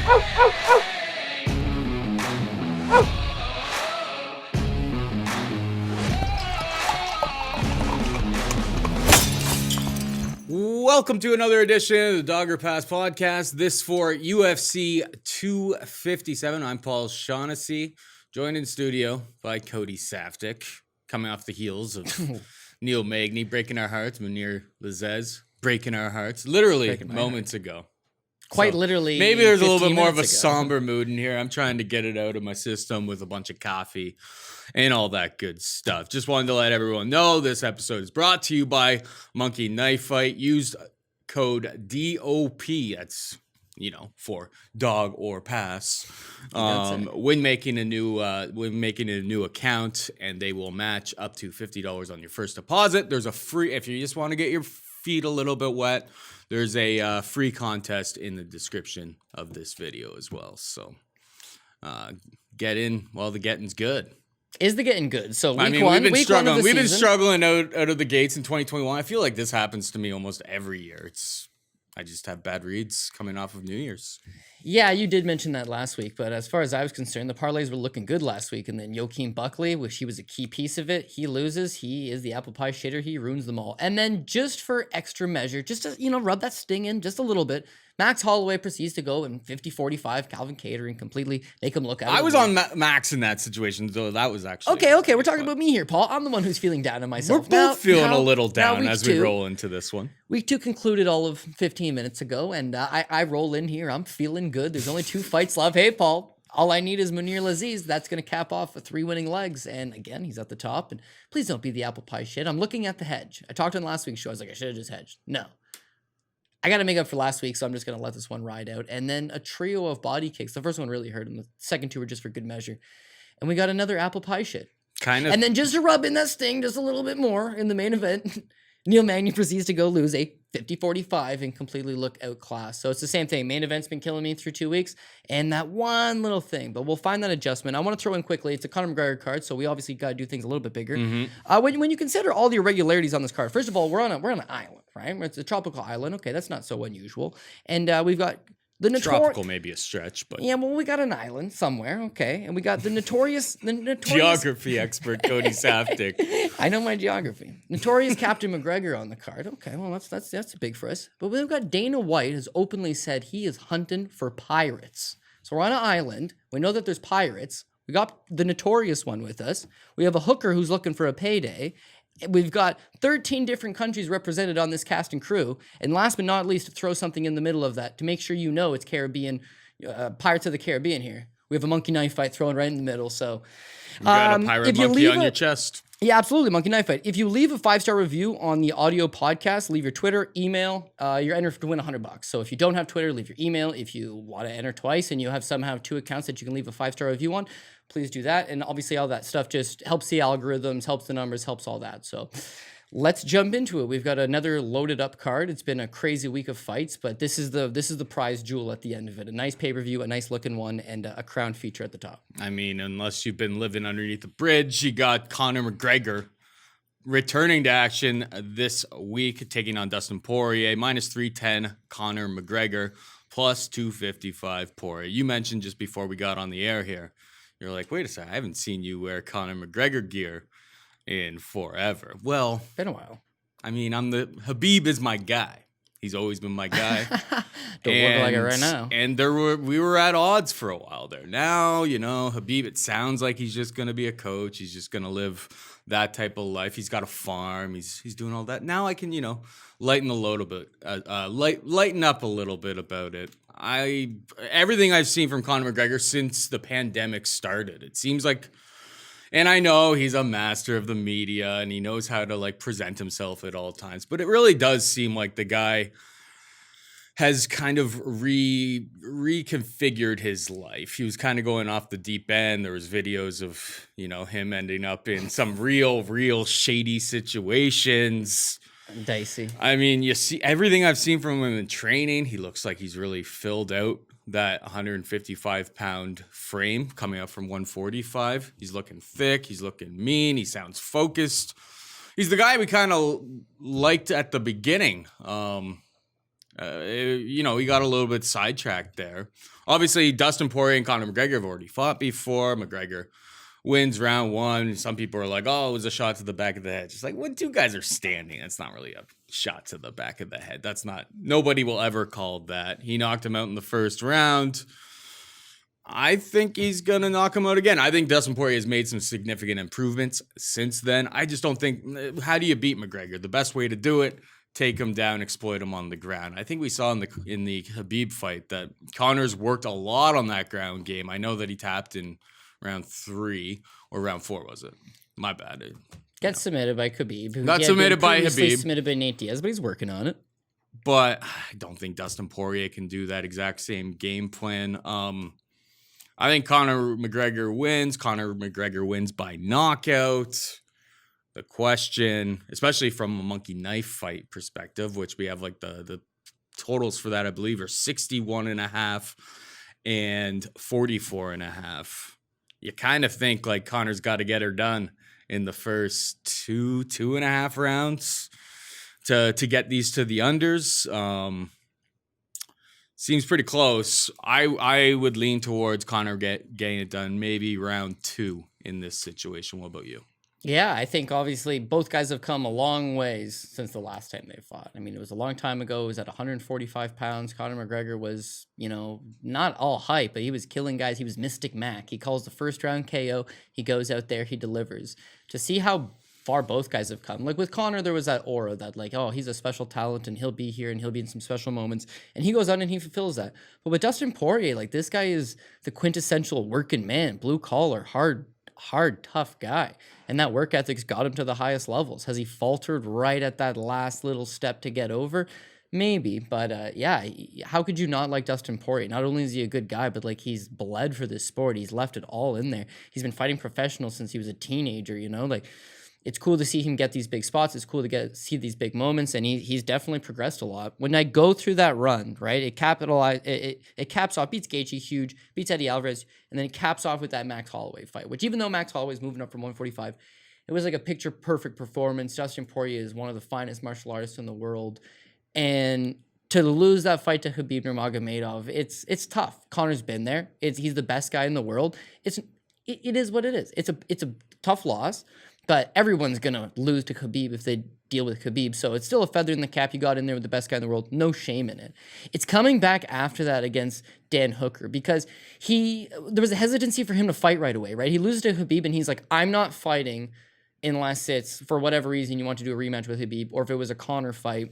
Welcome to another edition of the Dogger Pass podcast. This for UFC 257. I'm Paul Shaughnessy, joined in studio by Cody Saftic, coming off the heels of Neil Magny breaking our hearts, Munir Lazez breaking our hearts, literally moments ago. Quite literally. Maybe there's a little bit more of a somber mood in here. I'm trying to get it out of my system with a bunch of coffee and all that good stuff. Just wanted to let everyone know this episode is brought to you by Monkey Knife Fight. Use code DOP. That's, for dog or pass. When making a new account, and they will match up to $50 on your first deposit. There's a free, if you just want to get your feet a little bit wet, there's a free contest in the description of this video as well. So get in while the getting's good. Is the getting good? So week we've been struggling out of the gates in 2021. I feel like this happens to me almost every year. I just have bad reads coming off of New Year's. Yeah, you did mention that last week, but as far as I was concerned, the parlays were looking good last week, and then Joaquin Buckley, which he was a key piece of it, he loses. He is the apple pie shitter. He ruins them all. And then just for extra measure, just to, rub that sting in just a little bit, Max Holloway proceeds to go in 50-45, Calvin Catering completely make him look at it. I was on Max in that situation, though. That was actually... Okay, we're talking about me here, Paul. I'm the one who's feeling down on myself. We're both feeling a little down as we roll into this one. Week 2 concluded all of 15 minutes ago, and I roll in here. I'm feeling good. There's only 2 fights left. Hey, Paul, all I need is Munir Lazez. That's going to cap off with 3 winning legs. And again, he's at the top. And please don't be the apple pie shit. I'm looking at the hedge. I talked on last week's show. I was like, I should have just hedged. No. I got to make up for last week, so I'm just going to let this one ride out. And then a trio of body kicks. The first one really hurt him. The second 2 were just for good measure. And we got another apple pie shit. Kind of. And then just to rub in that sting just a little bit more in the main event, Neil Magny proceeds to go lose a 50-45 and completely look outclassed. So it's the same thing. Main event's been killing me through 2 weeks, and that one little thing. But we'll find that adjustment. I want to throw in quickly. It's a Conor McGregor card, so we obviously got to do things a little bit bigger. Mm-hmm. When you consider all the irregularities on this card, first of all, we're on an island, right? It's a tropical island. Okay, that's not so unusual. And we've got the tropical, maybe a stretch, but yeah, well, we got an island somewhere, okay, and we got the notorious geography expert Cody Saftic. I know my geography. Notorious Captain McGregor on the card. Okay, well, that's big for us. But we've got Dana White has openly said he is hunting for pirates. So we're on an island. We know that there's pirates. We got the notorious one with us. We have a hooker who's looking for a payday. We've got 13 different countries represented on this cast and crew. And last but not least, to throw something in the middle of that, to make sure it's Caribbean, Pirates of the Caribbean here. We have a monkey knife fight thrown right in the middle. So you got a pirate monkey on your chest. Yeah, absolutely. Monkey knife fight. If you leave a 5-star review on the audio podcast, leave your Twitter, email, you're entered to win $100. So if you don't have Twitter, leave your email. If you want to enter twice and you have 2 accounts that you can leave a 5-star review on, please do that. And obviously all that stuff just helps the algorithms, helps the numbers, helps all that. So let's jump into it. We've got another loaded up card. It's been a crazy week of fights, but this is the prize jewel at the end of it. A nice pay-per-view, a nice looking one, and a crown feature at the top. I mean, unless you've been living underneath the bridge, you got Conor McGregor returning to action this week, taking on Dustin Poirier, minus 310 Conor McGregor, plus 255 Poirier. You mentioned just before we got on the air here, you're like, wait a second, I haven't seen you wear Conor McGregor gear in forever. Well, been a while. I mean, Habib is my guy. He's always been my guy. Don't look like it right now. And we were at odds for a while there. Now, Habib, it sounds like he's just going to be a coach. He's just going to live that type of life. He's got a farm. He's doing all that. Now I can, lighten the load a bit, lighten up a little bit about it. Everything I've seen from Conor McGregor since the pandemic started, it seems like, and I know he's a master of the media and he knows how to present himself at all times, but it really does seem like the guy has kind of reconfigured his life. He was kind of going off the deep end. There was videos of, him ending up in some real shady situations. Dicey. I mean, you see everything I've seen from him in training. He looks like he's really filled out that 155-pound frame coming up from 145. He's looking thick. He's looking mean. He sounds focused. He's the guy we kind of liked at the beginning. He got a little bit sidetracked there. Obviously, Dustin Poirier and Conor McGregor have already fought before. McGregor wins round 1. Some people are like, oh, it was a shot to the back of the head. Just like, when two guys are standing, that's not really a shot to the back of the head. Nobody will ever call that. He knocked him out in the first round. I think he's going to knock him out again. I think Dustin Poirier has made some significant improvements since then. I just don't think, how do you beat McGregor? The best way to do it, take him down, exploit him on the ground. I think we saw in the Khabib fight that Conor's worked a lot on that ground game. I know that he tapped in round 3 or round 4, was it? My bad. Gets submitted by Khabib. Got submitted by Khabib. Submitted by Nate Diaz, but he's working on it. But I don't think Dustin Poirier can do that exact same game plan. I think Conor McGregor wins. Conor McGregor wins by knockout. The question, especially from a monkey knife fight perspective, which we have like the totals for that, I believe, are 61.5 and 44.5. You kind of think like Conor's got to get her done in the first 2.5 rounds to get these to the unders. Seems pretty close. I would lean towards Conor getting it done maybe round 2 in this situation. What about you? Yeah, I think obviously both guys have come a long ways since the last time they fought. I mean, it was a long time ago. It was at 145 pounds. Conor McGregor was, not all hype, but he was killing guys. He was Mystic Mac. He calls the first round KO. He goes out there, he delivers. To see how far both guys have come. Like with Conor, there was that aura that like, oh, he's a special talent and he'll be here and he'll be in some special moments. And he goes out and he fulfills that. But with Dustin Poirier, like this guy is the quintessential working man, blue collar, hard, tough guy. And that work ethic's got him to the highest levels. Has he faltered right at that last little step to get over? Maybe, but how could you not like Dustin Poirier? Not only is he a good guy, but like he's bled for this sport. He's left it all in there. He's been fighting professional since he was a teenager, like it's cool to see him get these big spots. It's cool to see these big moments, and he's definitely progressed a lot. When I go through that run, right, it caps off, beats Gaethje huge, beats Eddie Alvarez, and then it caps off with that Max Holloway fight, which even though Max Holloway's moving up from 145, it was like a picture-perfect performance. Dustin Poirier is one of the finest martial artists in the world, and to lose that fight to Khabib Nurmagomedov, it's tough. Conor's been there. He's the best guy in the world. It is what it is. It's a tough loss. But everyone's going to lose to Khabib if they deal with Khabib. So it's still a feather in the cap. You got in there with the best guy in the world. No shame in it. It's coming back after that against Dan Hooker because there was a hesitancy for him to fight right away, right? He loses to Khabib and he's like, I'm not fighting unless it's for whatever reason you want to do a rematch with Khabib, or if it was a Conor fight,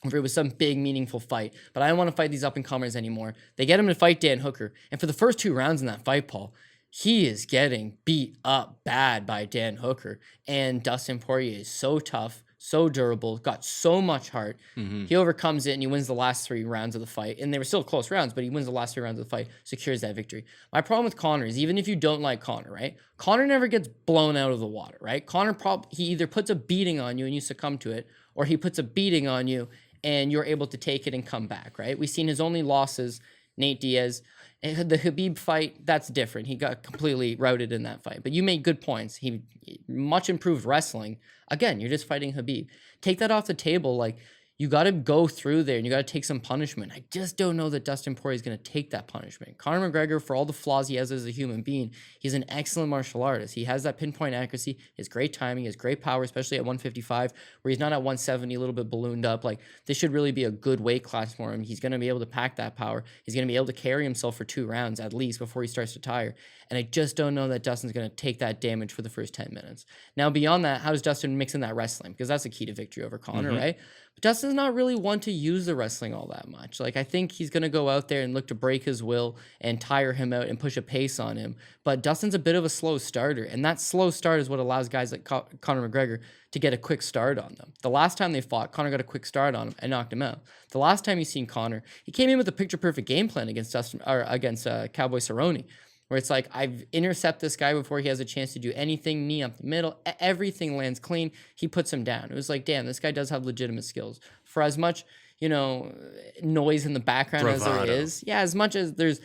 or if it was some big, meaningful fight. But I don't want to fight these up-and-comers anymore. They get him to fight Dan Hooker. And for the first 2 rounds in that fight, Paul, he is getting beat up bad by Dan Hooker. And Dustin Poirier is so tough, so durable, got so much heart. Mm-hmm. He overcomes it and he wins the last 3 rounds of the fight. And they were still close rounds, but he wins the last 3 rounds of the fight, secures that victory. My problem with Conor is even if you don't like Conor, right? Conor never gets blown out of the water, right? Conor he either puts a beating on you and you succumb to it, or he puts a beating on you and you're able to take it and come back, right? We've seen his only losses, Nate Diaz. And the Khabib fight, that's different. He got completely routed in that fight. But you made good points. He much improved wrestling. Again, you're just fighting Khabib. Take that off the table. Like, you got to go through there and you got to take some punishment. I just don't know that Dustin Poirier is going to take that punishment. Conor McGregor, for all the flaws he has as a human being, he's an excellent martial artist. He has that pinpoint accuracy, his great timing, his great power, especially at 155, where he's not at 170, a little bit ballooned up. Like, this should really be a good weight class for him. He's going to be able to pack that power. He's going to be able to carry himself for 2 rounds at least before he starts to tire. And I just don't know that Dustin's going to take that damage for the first 10 minutes. Now, beyond that, how does Dustin mix in that wrestling? Because that's the key to victory over Conor, right? But Dustin's not really one to use the wrestling all that much. Like, I think he's going to go out there and look to break his will and tire him out and push a pace on him. But Dustin's a bit of a slow starter, and that slow start is what allows guys like Conor McGregor to get a quick start on them. The last time they fought, Conor got a quick start on him and knocked him out. The last time you seen Conor, he came in with a picture-perfect game plan against Cowboy Cerrone, where it's like, I've intercepted this guy before he has a chance to do anything, knee up the middle, everything lands clean, he puts him down. It was like, damn, this guy does have legitimate skills. For as much, noise in the background as there is, as much as there's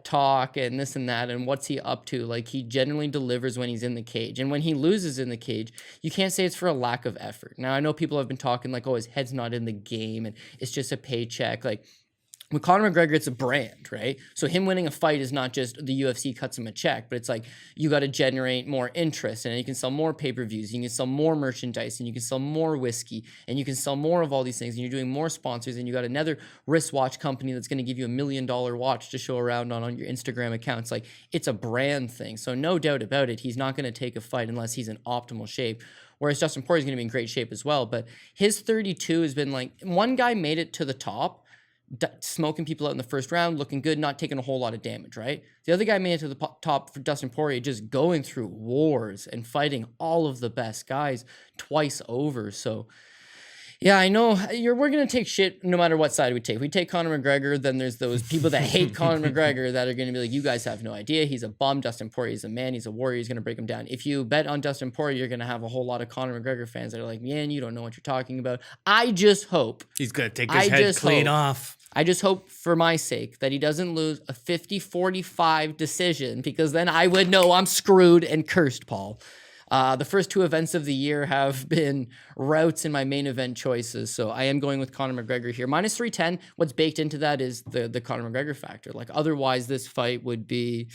talk and this and that and what's he up to. Like, he generally delivers when he's in the cage. And when he loses in the cage, you can't say it's for a lack of effort. Now, I know people have been talking like, oh, his head's not in the game and it's just a paycheck. Like, with Conor McGregor, it's a brand, right? So him winning a fight is not just the UFC cuts him a check, but it's like you got to generate more interest, and you can sell more pay-per-views, you can sell more merchandise, and you can sell more whiskey, and you can sell more of all these things, and you're doing more sponsors, and you got another wristwatch company that's going to give you $1 million watch to show around on your Instagram accounts. Like, it's a brand thing. So no doubt about it, he's not going to take a fight unless he's in optimal shape. Whereas Dustin Poirier is going to be in great shape as well. But his 32 has been like, one guy made it to the top, smoking people out in the first round, looking good, not taking a whole lot of damage, right? The other guy made it to the top for Dustin Poirier, just going through wars and fighting all of the best guys twice over. So, yeah, I know we're going to take shit no matter what side we take. If we take Conor McGregor, then there's those people that hate Conor McGregor that are going to be like, you guys have no idea. He's a bum. Dustin Poirier is a man. He's a warrior. He's going to break him down. If you bet on Dustin Poirier, you're going to have a whole lot of Conor McGregor fans that are like, man, you don't know what you're talking about. I just hope. He's going to take his head clean off. I just hope for my sake that he doesn't lose a 50-45 decision, because then I would know I'm screwed and cursed, Paul. The first two events of the year have been routes in my main event choices, so I am going with Conor McGregor here. Minus 310, what's baked into that is the Conor McGregor factor. Like, otherwise, this fight would be,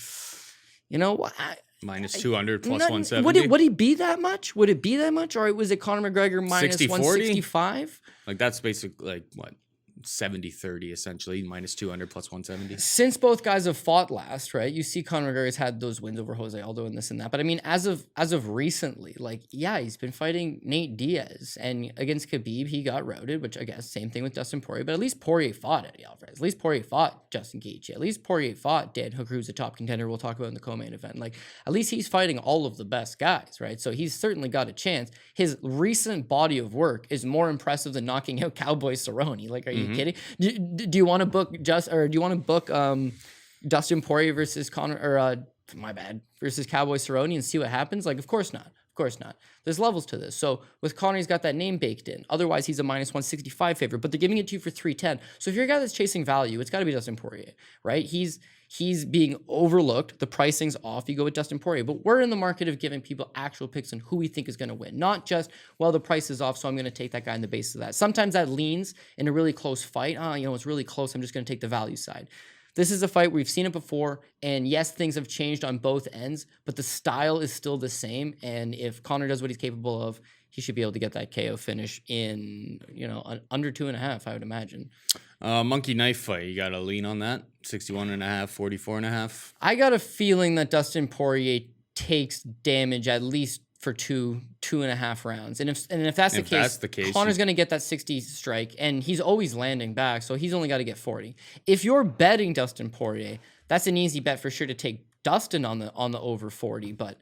minus 200 plus 170. Would he be that much? Would it be that much? Or was it Conor McGregor minus 165? Like, that's basically, like, what? 70-30 essentially, minus 200 plus 170. Since both guys have fought last, right? You see Conor McGregor's had those wins over Jose Aldo and this and that. But I mean, as of recently, like, yeah, he's been fighting Nate Diaz, and against Khabib, he got routed, which I guess same thing with Dustin Poirier. But at least Poirier fought Eddie Alvarez. At least Poirier fought Justin Gaethje. At least Poirier fought Dan Hooker, who's a top contender. We'll talk about in the co-main event. Like, at least he's fighting all of the best guys, right? So he's certainly got a chance. His recent body of work is more impressive than knocking out Cowboy Cerrone. Like, are you kidding? Do you want to book Dustin Poirier versus versus Cowboy Cerrone and see what happens? Like, of course not. Of course not. There's levels to this. So with Conor, he's got that name baked in. Otherwise, he's a minus 165 favorite, but they're giving it to you for 310. So if you're a guy that's chasing value, it's got to be Dustin Poirier, right? He's being overlooked. The pricing's off. You go with Dustin Poirier. But we're in the market of giving people actual picks on who we think is going to win. Not just, well, the price is off, so I'm going to take that guy on the basis of that. Sometimes that leans in a really close fight. It's really close. I'm just going to take the value side. This is a fight we've seen it before, and yes, things have changed on both ends, but the style is still the same. And if Conor does what he's capable of, he should be able to get that KO finish in, under 2.5, I would imagine. Monkey knife fight, you got to lean on that? 61.5, 44.5? I got a feeling that Dustin Poirier takes damage at least for 2.5 rounds. And if that's the case, Conor's going to get that 60 strike, and he's always landing back, so he's only got to get 40. If you're betting Dustin Poirier, that's an easy bet for sure to take Dustin on the over 40, but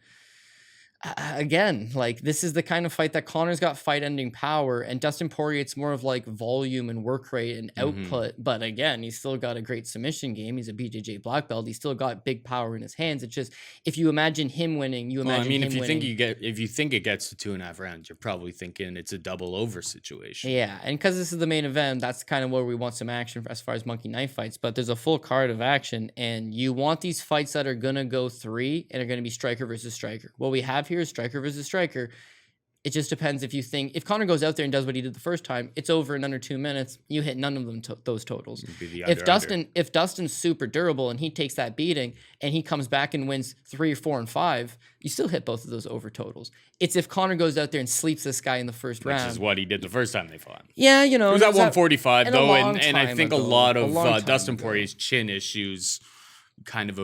again, like, this is the kind of fight that Conor's got fight-ending power, and Dustin Poirier, it's more of like volume and work rate and output. But again, he's still got a great submission game. He's a BJJ black belt. He's still got big power in his hands. It's just, if you imagine him winning, if you think it gets to 2.5 rounds, you're probably thinking it's a double over situation. Yeah, and because this is the main event, that's kind of where we want some action as far as monkey knife fights. But there's a full card of action, and you want these fights that are gonna go 3 and are gonna be striker versus striker. What we have here is striker versus striker. It just depends if Conor goes out there and does what he did the first time, it's over in under 2 minutes. You hit none of them those totals. If Dustin's super durable and he takes that beating and he comes back and wins 3 or 4 and 5, you still hit both of those over totals. It's if Conor goes out there and sleeps this guy in the first round, which is what he did the first time they fought. Yeah, he was at 145 though, and I think a lot of Dustin Poirier's chin issues kind of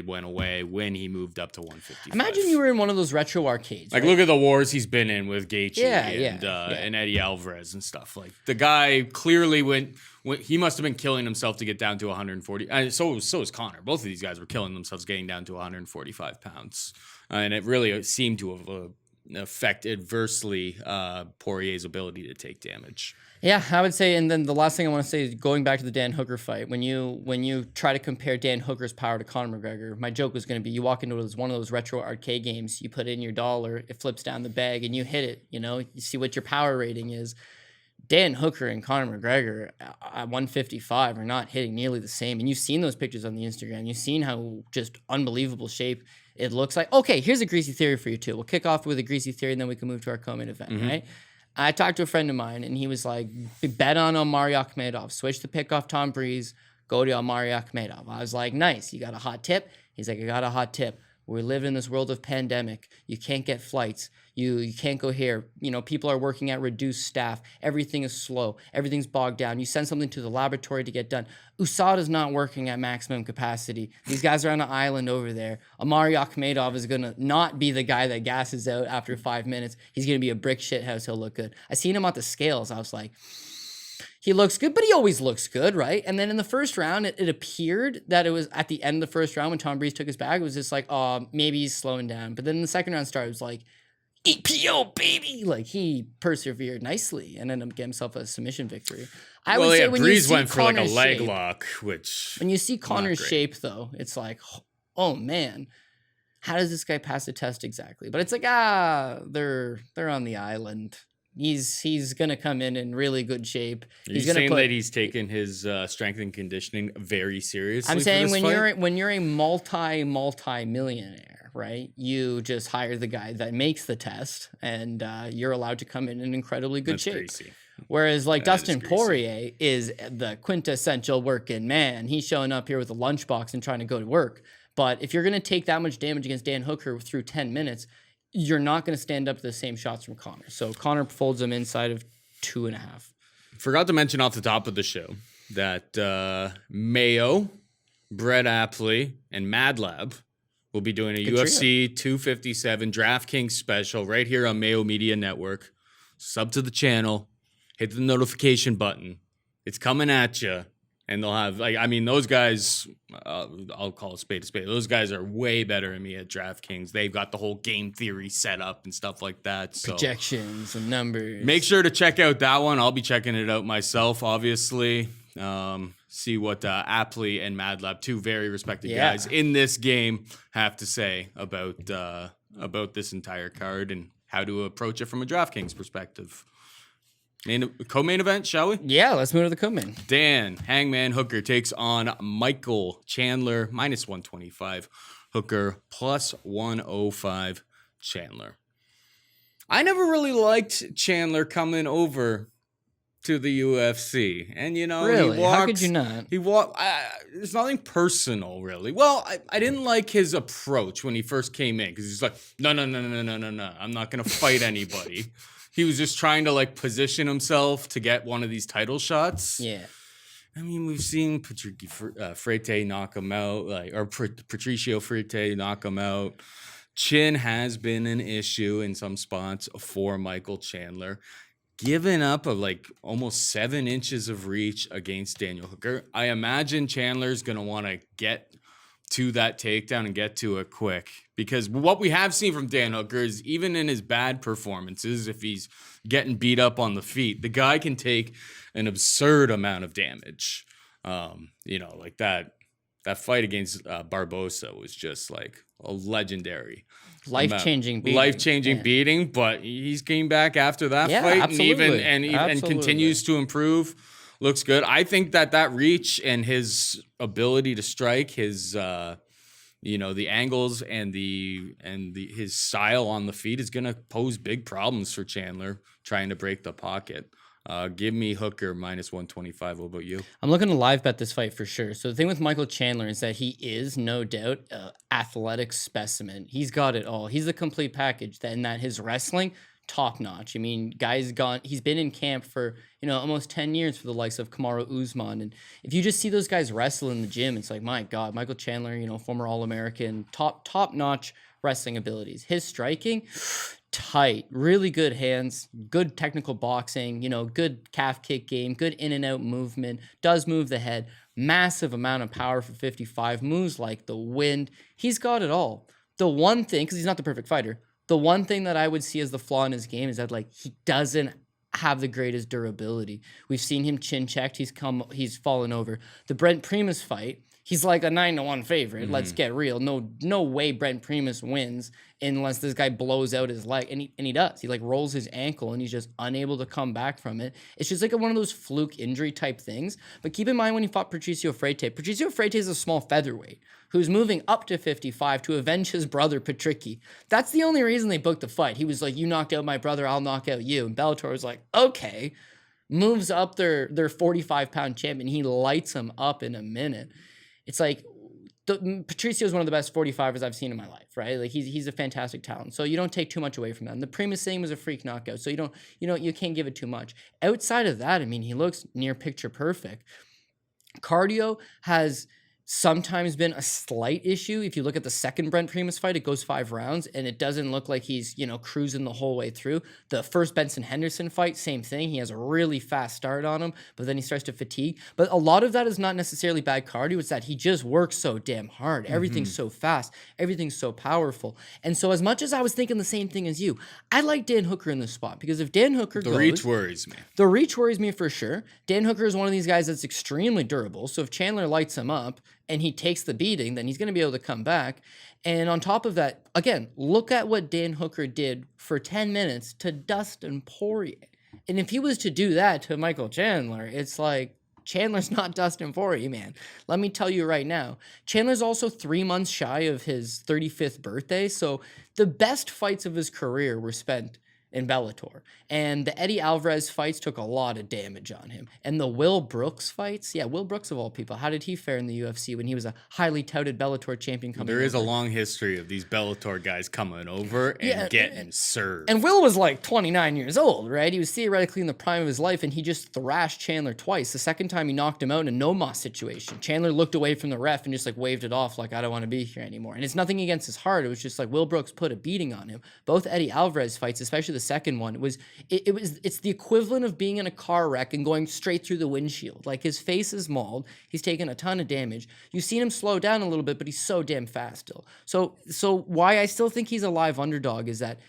went away when he moved up to 155. Imagine you were in one of those retro arcades. Like, right? Look at the wars he's been in with Gaethje and Eddie Alvarez and stuff. Like, the guy clearly he must have been killing himself to get down to 140. And so is Conor. Both of these guys were killing themselves getting down to 145 pounds. And it really seemed to have affected adversely Poirier's ability to take damage. Yeah, I would say, and then the last thing I want to say is going back to the Dan Hooker fight. When you try to compare Dan Hooker's power to Conor McGregor, my joke was going to be, you walk into one of those retro arcade games, you put in your dollar, it flips down the bag, and you hit it. You see what your power rating is. Dan Hooker and Conor McGregor at 155 are not hitting nearly the same. And you've seen those pictures on the Instagram. You've seen how just unbelievable shape it looks like. Okay, here's a greasy theory for you too. We'll kick off with a greasy theory and then we can move to our co-main event, right? I talked to a friend of mine and he was like, bet on Omari Akhmedov, switch the pick off Tom Breeze, go to Omari Akhmedov. I was like, nice, you got a hot tip? He's like, I got a hot tip. We live in this world of pandemic. You can't get flights. You can't go here. People are working at reduced staff. Everything is slow. Everything's bogged down. You send something to the laboratory to get done. USADA's not working at maximum capacity. These guys are on an island over there. Omari Akhmedov is going to not be the guy that gasses out after 5 minutes. He's going to be a brick shit house. He'll look good. I seen him at the scales. I was like, he looks good, but he always looks good, right? And then in the first round, it appeared that it was at the end of the first round when Tom Breeze took his bag, it was just like, oh, maybe he's slowing down. But then the second round started, it was like, EPO, baby! Like, he persevered nicely and ended up getting himself a submission victory. I would say when Breeze you see went for like a Conor's leg shape, lock, which... When you see Conor's shape, though, it's like, oh, man, how does this guy pass the test exactly? But it's like, they're on the island. He's gonna come in really good shape. He's saying that he's taken his strength and conditioning very seriously. I'm saying when you're a multi millionaire, right? You just hire the guy that makes the test, and you're allowed to come in incredibly good shape. Greasy. Whereas like Dustin Poirier is the quintessential working man. He's showing up here with a lunchbox and trying to go to work. But if you're gonna take that much damage against Dan Hooker through 10 minutes. You're not going to stand up to the same shots from Conor. So Conor folds him inside of 2.5. Forgot to mention off the top of the show that Mayo, Brett Apley, and Madlab will be doing a UFC 257 DraftKings special right here on Mayo Media Network. Sub to the channel, hit the notification button. It's coming at you. And they'll have, those guys, I'll call a spade a spade. Those guys are way better than me at DraftKings. They've got the whole game theory set up and stuff like that. So projections and numbers. Make sure to check out that one. I'll be checking it out myself, obviously. See what Apley and Madlab, two very respected guys in this game, have to say about this entire card and how to approach it from a DraftKings perspective. Co-main event, shall we? Yeah, let's move to the co-main. Dan Hangman Hooker takes on Michael Chandler, minus 125. Hooker, plus 105. Chandler. I never really liked Chandler coming over to the UFC. And, really? How could you not? There's nothing personal, really. Well, I didn't like his approach when he first came in because he's like, no. I'm not going to fight anybody. He was just trying to position himself to get one of these title shots. Yeah. I mean, we've seen Freite knock him out, Patricio Freite knock him out. Chin has been an issue in some spots for Michael Chandler. Giving up almost 7 inches of reach against Daniel Hooker. I imagine Chandler's going to want to get to that takedown and get to it quick. Because what we have seen from Dan Hooker is even in his bad performances, if he's getting beat up on the feet, the guy can take an absurd amount of damage. That fight against Barbosa was just a legendary. Life-changing beating, but he's came back after that fight absolutely. and continues to improve. Looks good. I think that reach and his ability to strike, his the angles and his style on the feet is going to pose big problems for Chandler trying to break the pocket. Give me Hooker minus 125. What about you? I'm looking to live bet this fight for sure. So the thing with Michael Chandler is that he is no doubt an athletic specimen. He's got it all. He's a complete package. And that his wrestling, top notch. I mean, he's been in camp for, almost 10 years for the likes of Kamaru Usman. And if you just see those guys wrestle in the gym, it's like, my God, Michael Chandler, former All-American, top notch wrestling abilities. His striking, tight, really good hands, good technical boxing, good calf kick game, good in and out movement, does move the head, massive amount of power for 55, moves like the wind. He's got it all. The one thing, because he's not the perfect fighter, the one thing that I would see as the flaw in his game is that he doesn't have the greatest durability. We've seen him chin checked. He's fallen over. The Brent Primus fight, He's like a 9-1 favorite. Let's get real. No way Brent Primus wins unless this guy blows out his leg, and he does. He like rolls his ankle, and he's just unable to come back from it. It's just like one of those fluke injury type things. But keep in mind when he fought Patricio Freite is a small featherweight who's moving up to 55 to avenge his brother Patricky. That's the only reason they booked the fight. He was like, "You knocked out my brother, I'll knock out you." And Bellator was like, "Okay." Moves up their 45-pound champion. He lights him up in a minute. It's like Patricio is one of the best 45ers I've seen in my life, right? Like he's a fantastic talent. So you don't take too much away from that. And the Primus thing was a freak knockout. So you can't give it too much. Outside of that, I mean, he looks near picture perfect. Cardio has sometimes been a slight issue. If you look at the second Brent Primus fight, it goes 5 rounds, and it doesn't look like he's, cruising the whole way through. The first Benson Henderson fight, same thing. He has a really fast start on him, but then he starts to fatigue. But a lot of that is not necessarily bad cardio. It's that he just works so damn hard. Everything's so fast. Everything's so powerful. And so as much as I was thinking the same thing as you, I like Dan Hooker in this spot, because if Dan Hooker goes... The reach worries me. The reach worries me for sure. Dan Hooker is one of these guys that's extremely durable. So if Chandler lights him up and he takes the beating, then he's going to be able to come back. And on top of that, again, look at what Dan Hooker did for 10 minutes to Dustin Poirier. And if he was to do that to Michael Chandler, it's like, Chandler's not Dustin Poirier, man. Let me tell you right now. Chandler's also 3 months shy of his 35th birthday. So the best fights of his career were spent in Bellator. And the Eddie Alvarez fights took a lot of damage on him. And the Will Brooks fights, Will Brooks of all people, how did he fare in the UFC when he was a highly touted Bellator champion coming over? There is a long history of these Bellator guys coming over and getting served. And Will was like 29 years old, right? He was theoretically in the prime of his life, and he just thrashed Chandler twice. The second time he knocked him out in a no-moss situation. Chandler looked away from the ref and just like waved it off like, I don't want to be here anymore. And it's nothing against his heart. It was just like Will Brooks put a beating on him. Both Eddie Alvarez fights, especially the second one, it's the equivalent of being in a car wreck and going straight through the windshield. Like, his face is mauled. He's taken a ton of damage. You've seen him slow down a little bit, but he's so damn fast still. So why I still think he's a live underdog is that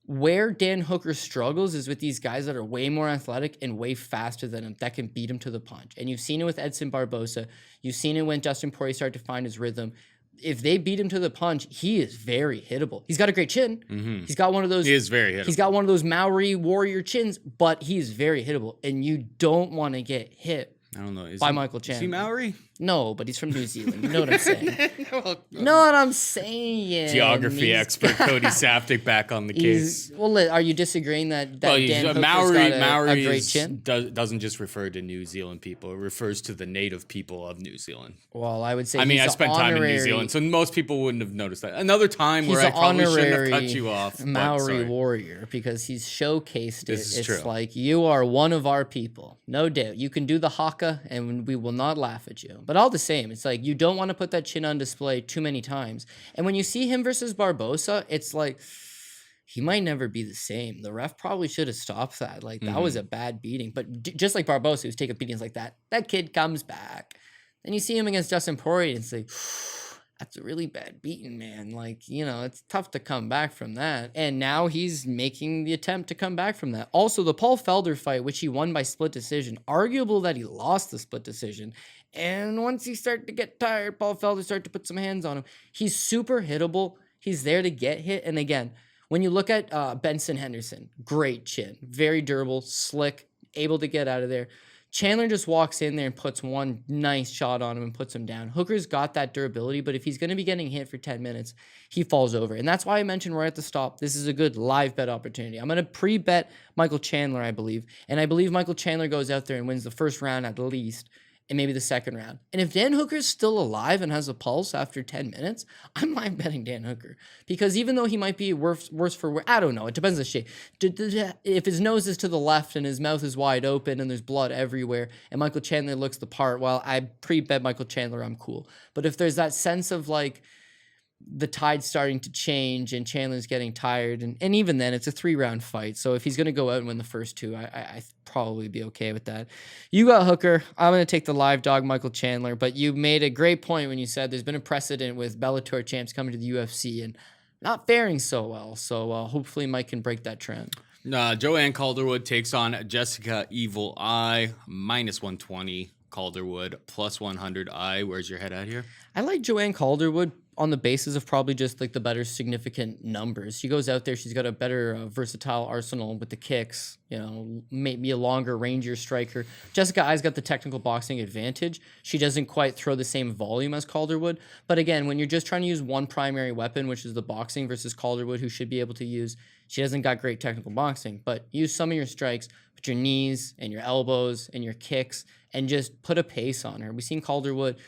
where Dan Hooker struggles is with these guys that are way more athletic and way faster than him that can beat him to the punch. And you've seen it with Edson Barbosa. You've seen it when Dustin Poirier started to find his rhythm. If they beat him to the punch, he is very hittable. He's got a great chin. Mm-hmm. He's got one of those. He is very hittable. He's got one of those Maori warrior chins, but he's very hittable. And you don't want to get hit by Michael Chandler. Is he Maori? No, but he's from New Zealand. You know what I'm saying? Know what I'm saying? Geography expert Cody Saftic back on the case. Well, are you disagreeing that Dan Hooker's Maori, got a great chin? Doesn't just refer to New Zealand people. It refers to the native people of New Zealand. Well, I would say I spent time in New Zealand, so most people wouldn't have noticed that. Another time where I probably shouldn't have cut you off. Maori warrior, because he's showcased it. It's true. Like, you are one of our people. No doubt. You can do the haka, and we will not laugh at you. But all the same, it's like you don't want to put that chin on display too many times. And when you see him versus Barbosa, it's like he might never be the same. The ref probably should have stopped that. Like, that was a bad beating. But just like Barbosa, who's taking beatings like that, that kid comes back. Then you see him against Dustin Poirier, and it's like, that's a really bad beating, man. Like, it's tough to come back from that. And now he's making the attempt to come back from that. Also, the Paul Felder fight, which he won by split decision, arguable that he lost the split decision. And once he started to get tired, Paul Felder started to put some hands on him. He's super hittable. He's there to get hit. And again, when you look at Benson Henderson, great chin, very durable, slick, able to get out of there. Chandler just walks in there and puts one nice shot on him and puts him down. Hooker's got that durability, but if he's going to be getting hit for 10 minutes, he falls over. And that's why I mentioned right at the stop, this is a good live bet opportunity. I'm going to pre-bet Michael Chandler, I believe. And I believe Michael Chandler goes out there and wins the first round at least, and maybe the second round. And if Dan Hooker's still alive and has a pulse after 10 minutes, I'm live betting Dan Hooker. Because even though he might be worse for wear, I don't know. It depends on the shape. If his nose is to the left and his mouth is wide open and there's blood everywhere and Michael Chandler looks the part, well, I pre-bet Michael Chandler, I'm cool. But if there's that sense of like the tide's starting to change and Chandler's getting tired, and even then it's a 3-round fight, so if he's going to go out and win the first 2, I probably be okay with that. You got Hooker. I'm going to take the live dog Michael Chandler, but you made a great point when you said there's been a precedent with Bellator champs coming to the UFC and not faring so well, so hopefully Mike can break that trend. Joanne Calderwood takes on Jessica Evil Eye, -120. Calderwood, plus 100. Where's your head at here? I like Joanne Calderwood on the basis of probably just like the better significant numbers. She goes out there, she's got a better versatile arsenal with the kicks, maybe a longer, rangier striker. Jessica Ai's got the technical boxing advantage. She doesn't quite throw the same volume as Calderwood. But again, when you're just trying to use one primary weapon, which is the boxing, versus Calderwood, who should be able to use, she hasn't got great technical boxing, but use some of your strikes, put your knees and your elbows and your kicks, and just put a pace on her. We've seen Calderwood.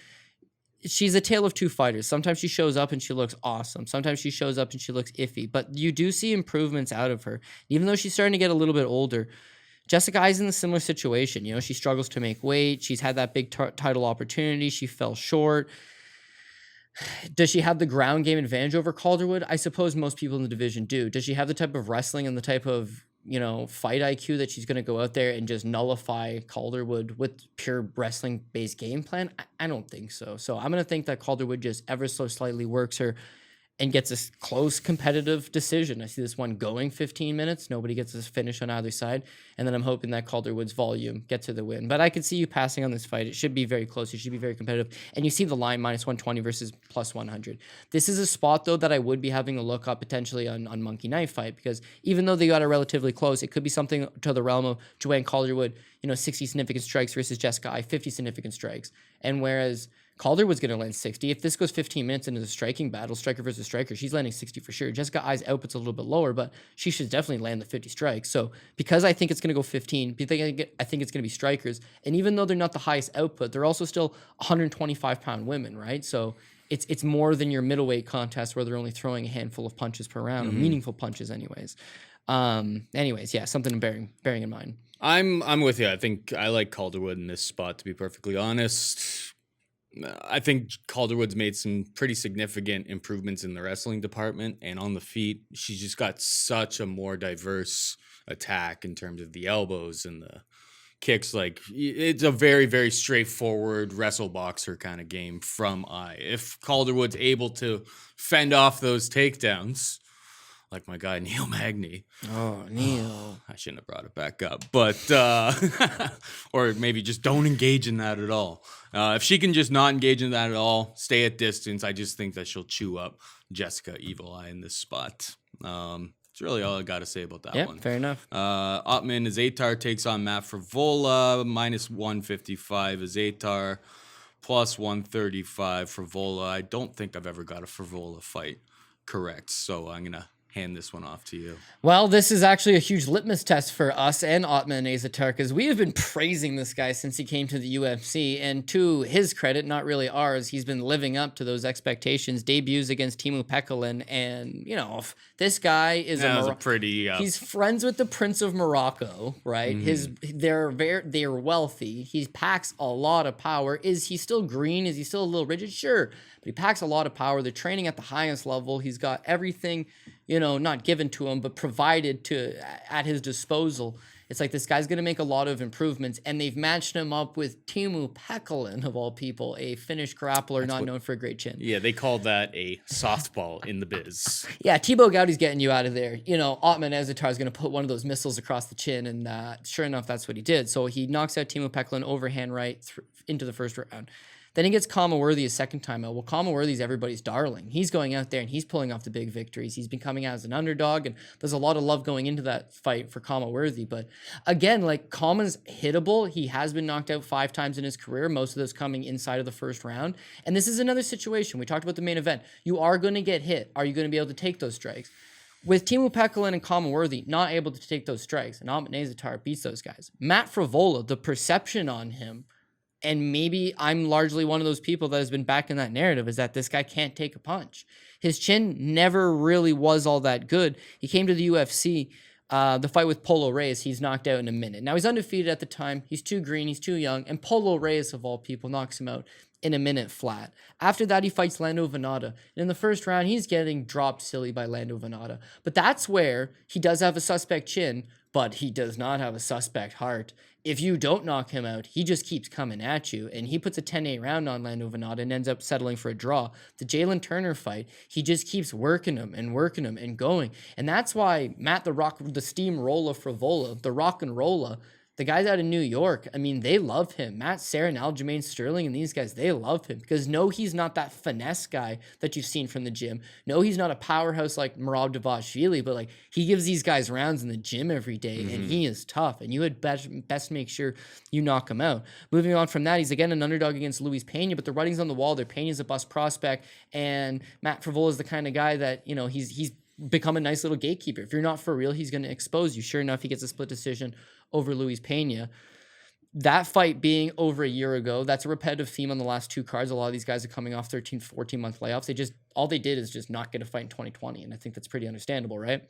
She's a tale of two fighters. Sometimes she shows up and she looks awesome. Sometimes she shows up and she looks iffy. But you do see improvements out of her. Even though she's starting to get a little bit older, Jessica Ai's in a similar situation. She struggles to make weight. She's had that big title opportunity. She fell short. Does she have the ground game advantage over Calderwood? I suppose most people in the division do. Does she have the type of wrestling and the type of fight IQ that she's going to go out there and just nullify Calderwood with pure wrestling-based game plan? I don't think so. So I'm going to think that Calderwood just ever so slightly works her and gets a close competitive decision. I see this one going 15 minutes. Nobody gets this finish on either side. And then I'm hoping that Calderwood's volume gets to the win. But I could see you passing on this fight. It should be very close. It should be very competitive. And you see the line minus 120 versus plus 100. This is a spot, though, that I would be having a look up potentially on Monkey Knife Fight, because even though they got it relatively close, it could be something to the realm of Joanne Calderwood, 60 significant strikes versus Jessica Ai, 50 significant strikes. And whereas Calderwood's going to land 60. If this goes 15 minutes into the striking battle, striker versus striker, she's landing 60 for sure. Jessica Ai's output's a little bit lower, but she should definitely land the 50 strikes. So because I think it's going to go 15, I think it's going to be strikers. And even though they're not the highest output, they're also still 125-pound women, right? So it's more than your middleweight contest where they're only throwing a handful of punches per round, or meaningful punches anyways. Yeah, something bearing in mind. I'm with you. I think I like Calderwood in this spot, to be perfectly honest. I think Calderwood's made some pretty significant improvements in the wrestling department and on the feet. She's just got such a more diverse attack in terms of the elbows and the kicks. Like, it's a very, very straightforward wrestle boxer kind of game from Ai. If Calderwood's able to fend off those takedowns, like my guy Neil Magny. Oh, Neil. I shouldn't have brought it back up, but or maybe just don't engage in that at all. If she can just not engage in that at all, stay at distance, I just think that she'll chew up Jessica Evil Eye in this spot. That's really all I got to say about that one. Yeah, fair enough. Azaitar takes on Matt Frevola, minus 155. Azaitar, plus 135. Frevola. I don't think I've ever got a Frevola fight correct, so I'm going to hand this one off to you. Well, this is actually a huge litmus test for us and Ottman and Azaitar, because we have been praising this guy since he came to the UFC, and to his credit, not really ours, he's been living up to those expectations. Debuts against Teemu Pekkalin, and this guy is he's friends with the Prince of Morocco, right? Mm-hmm. They're wealthy. He packs a lot of power. Is he still green? Is he still a little rigid? Sure, but he packs a lot of power. They're training at the highest level. He's got everything, not given to him, but provided at his disposal. It's like this guy's going to make a lot of improvements, and they've matched him up with Teemu Pekkalin, of all people, a Finnish grappler known for a great chin. Yeah, they call that a softball in the biz. Yeah, Thibaut Goudy's getting you out of there. Ottman Azaitar is going to put one of those missiles across the chin, and sure enough, that's what he did. So he knocks out Teemu Pekkalin overhand right into the first round. Then he gets Kama Worthy a second time out. Well, Kama Worthy's everybody's darling. He's going out there and he's pulling off the big victories. He's been coming out as an underdog, and there's a lot of love going into that fight for Kama Worthy. But again, Kama's hittable. He has been knocked out 5 times in his career, most of those coming inside of the first round. And this is another situation. We talked about the main event. You are going to get hit. Are you going to be able to take those strikes? With Teemu Pekkalin and Kama Worthy not able to take those strikes, and Ottman Azaitar beats those guys. Matt Frevola, the perception on him, and maybe I'm largely one of those people that has been back in that narrative, is that this guy can't take a punch. His chin never really was all that good. He came to the UFC, the fight with Polo Reyes, he's knocked out in a minute. Now, he's undefeated at the time. He's too green. He's too young. And Polo Reyes, of all people, knocks him out in a minute flat. After that, he fights Lando Venata. And in the first round, he's getting dropped silly by Lando Venata. But that's where he does have a suspect chin, but he does not have a suspect heart. If you don't knock him out, he just keeps coming at you, and he puts a 10-8 round on Lando Venata and ends up settling for a draw. The Jalen Turner fight, he just keeps working him and going. And that's why Matt the Steamroller Frevola, the rock and roller, The guys out of New York, I mean, they love him. Matt Serra, Aljamain Sterling, and these guys, they love him because no, he's not that finesse guy that you've seen from the gym. No, he's not a powerhouse like Muradov, but like he gives these guys rounds in the gym every day, and he is tough. And you would best make sure you knock him out. Moving on from that, he's again an underdog against Luis Pena, but the writing's on the wall. Their Pena's a bust prospect, and Matt Frevola is the kind of guy that, you know, he's become a nice little gatekeeper. If you're not for real, he's going to expose you. Sure enough, he gets a split decision over Luis Pena. That fight being over a year ago, that's a repetitive theme on the last two cards. A lot of these guys are coming off 13, 14-month layoffs. All they did is just not get a fight in 2020, and I think that's pretty understandable, right?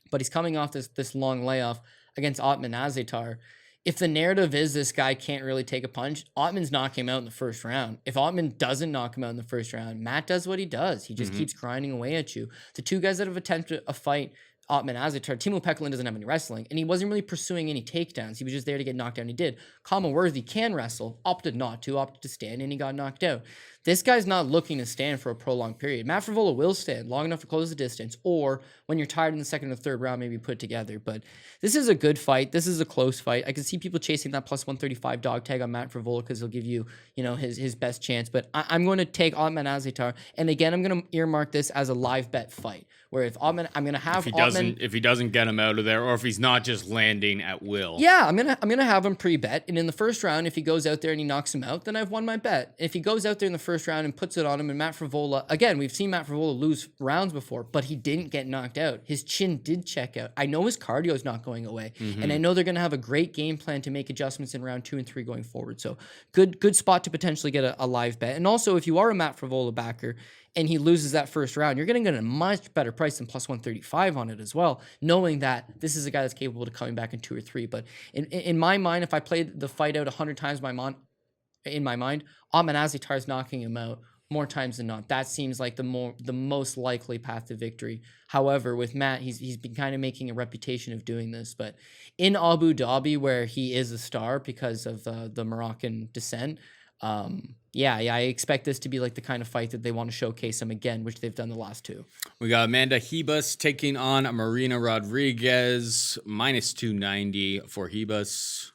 But he's coming off this long layoff against Ottman Azaitar. If the narrative is this guy can't really take a punch, Ottman's knocking him out in the first round. If Ottman doesn't knock him out in the first round, Matt does what he does. He just keeps grinding away at you. The two guys that have attempted a fight, Ottman Azaitar, Timo Pekkalin doesn't have any wrestling, and he wasn't really pursuing any takedowns. He was just there to get knocked down. He did. Kama Worthy can wrestle, opted to stand, and he got knocked out. This guy's not looking to stand for a prolonged period. Matt Frevola will stand long enough to close the distance, or when you're tired in the second or third round, maybe put together. But this is a good fight. This is a close fight. I can see people chasing that plus 135 dog tag on Matt Frevola because he'll give you, his best chance. But I'm going to take Ottman Azaitar, and again, I'm going to earmark this as a live bet fight. Where if Ottman, I'm going to have if he doesn't get him out of there, or if he's not just landing at will. Yeah, I'm gonna have him pre-bet, and in the first round, if he goes out there and he knocks him out, then I've won my bet. If he goes out there in the first round and puts it on him, and Matt Frevola, again, we've seen Matt Frevola lose rounds before, but he didn't get knocked out. His chin did check out. I know his cardio is not going away, and I know they're gonna have a great game plan to make adjustments in round 2 and 3 going forward. So good spot to potentially get a live bet. And also, if you are a Matt Frevola backer and he loses that first round, you're going to get a much better price than plus 135 on it as well, knowing that this is a guy that's capable of coming back in 2 or 3. But in my mind, if I played the fight out 100 times in my mind, Ottman Azaitar is knocking him out more times than not. That seems like the most likely path to victory. However, with Matt, he's been kind of making a reputation of doing this. But in Abu Dhabi, where he is a star because of the Moroccan descent, I expect this to be like the kind of fight that they want to showcase him again, which they've done the last two. We got Amanda Ribas taking on Marina Rodriguez, minus 290 for Ribas.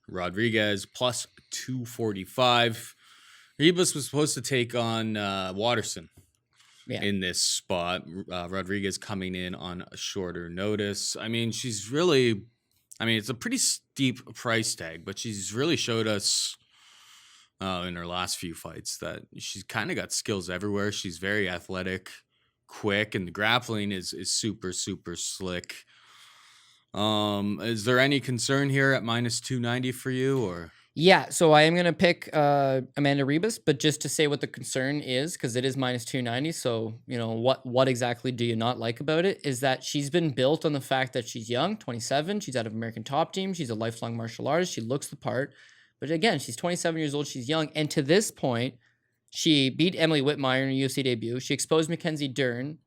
Rodriguez plus 245. Ribas was supposed to take on Waterson in this spot. Rodriguez coming in on a shorter notice. I mean, it's a pretty steep price tag, but she's really showed us in her last few fights that she's kind of got skills everywhere. She's very athletic, quick, and the grappling is super, super slick. Is there any concern here at minus 290 for you, or? Yeah, so I am going to pick Amanda Ribas, but just to say what the concern is, because it is minus 290, so, what exactly do you not like about it, is that she's been built on the fact that she's young, 27, she's out of American Top Team, she's a lifelong martial artist, she looks the part. But again, she's 27 years old. She's young. And to this point, she beat Emily Whitmire in her UFC debut. She exposed Mackenzie Dern,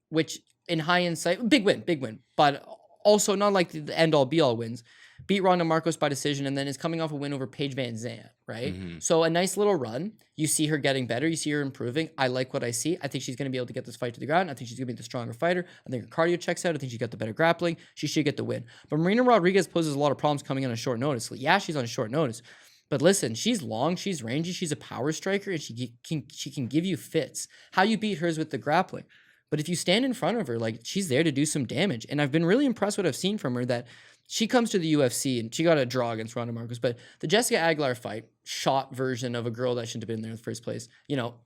which in hindsight, big win. But also not like the end-all, be-all wins. Beat Ronda Marcos by decision, and then is coming off a win over Paige Van Zandt, right? So a nice little run. You see her getting better. You see her improving. I like what I see. I think she's going to be able to get this fight to the ground. I think she's going to be the stronger fighter. I think her cardio checks out. I think she's got the better grappling. She should get the win. But Marina Rodriguez poses a lot of problems coming in on short notice. Yeah, she's on short notice. But listen, she's long, she's rangy, she's a power striker, and she can give you fits. How you beat her is with the grappling. But if you stand in front of her, like, she's there to do some damage. And I've been really impressed what I've seen from her, that she comes to the UFC and she got a draw against Ronda Marcos, but the Jessica Aguilar fight, shot version of a girl that shouldn't have been there in the first place.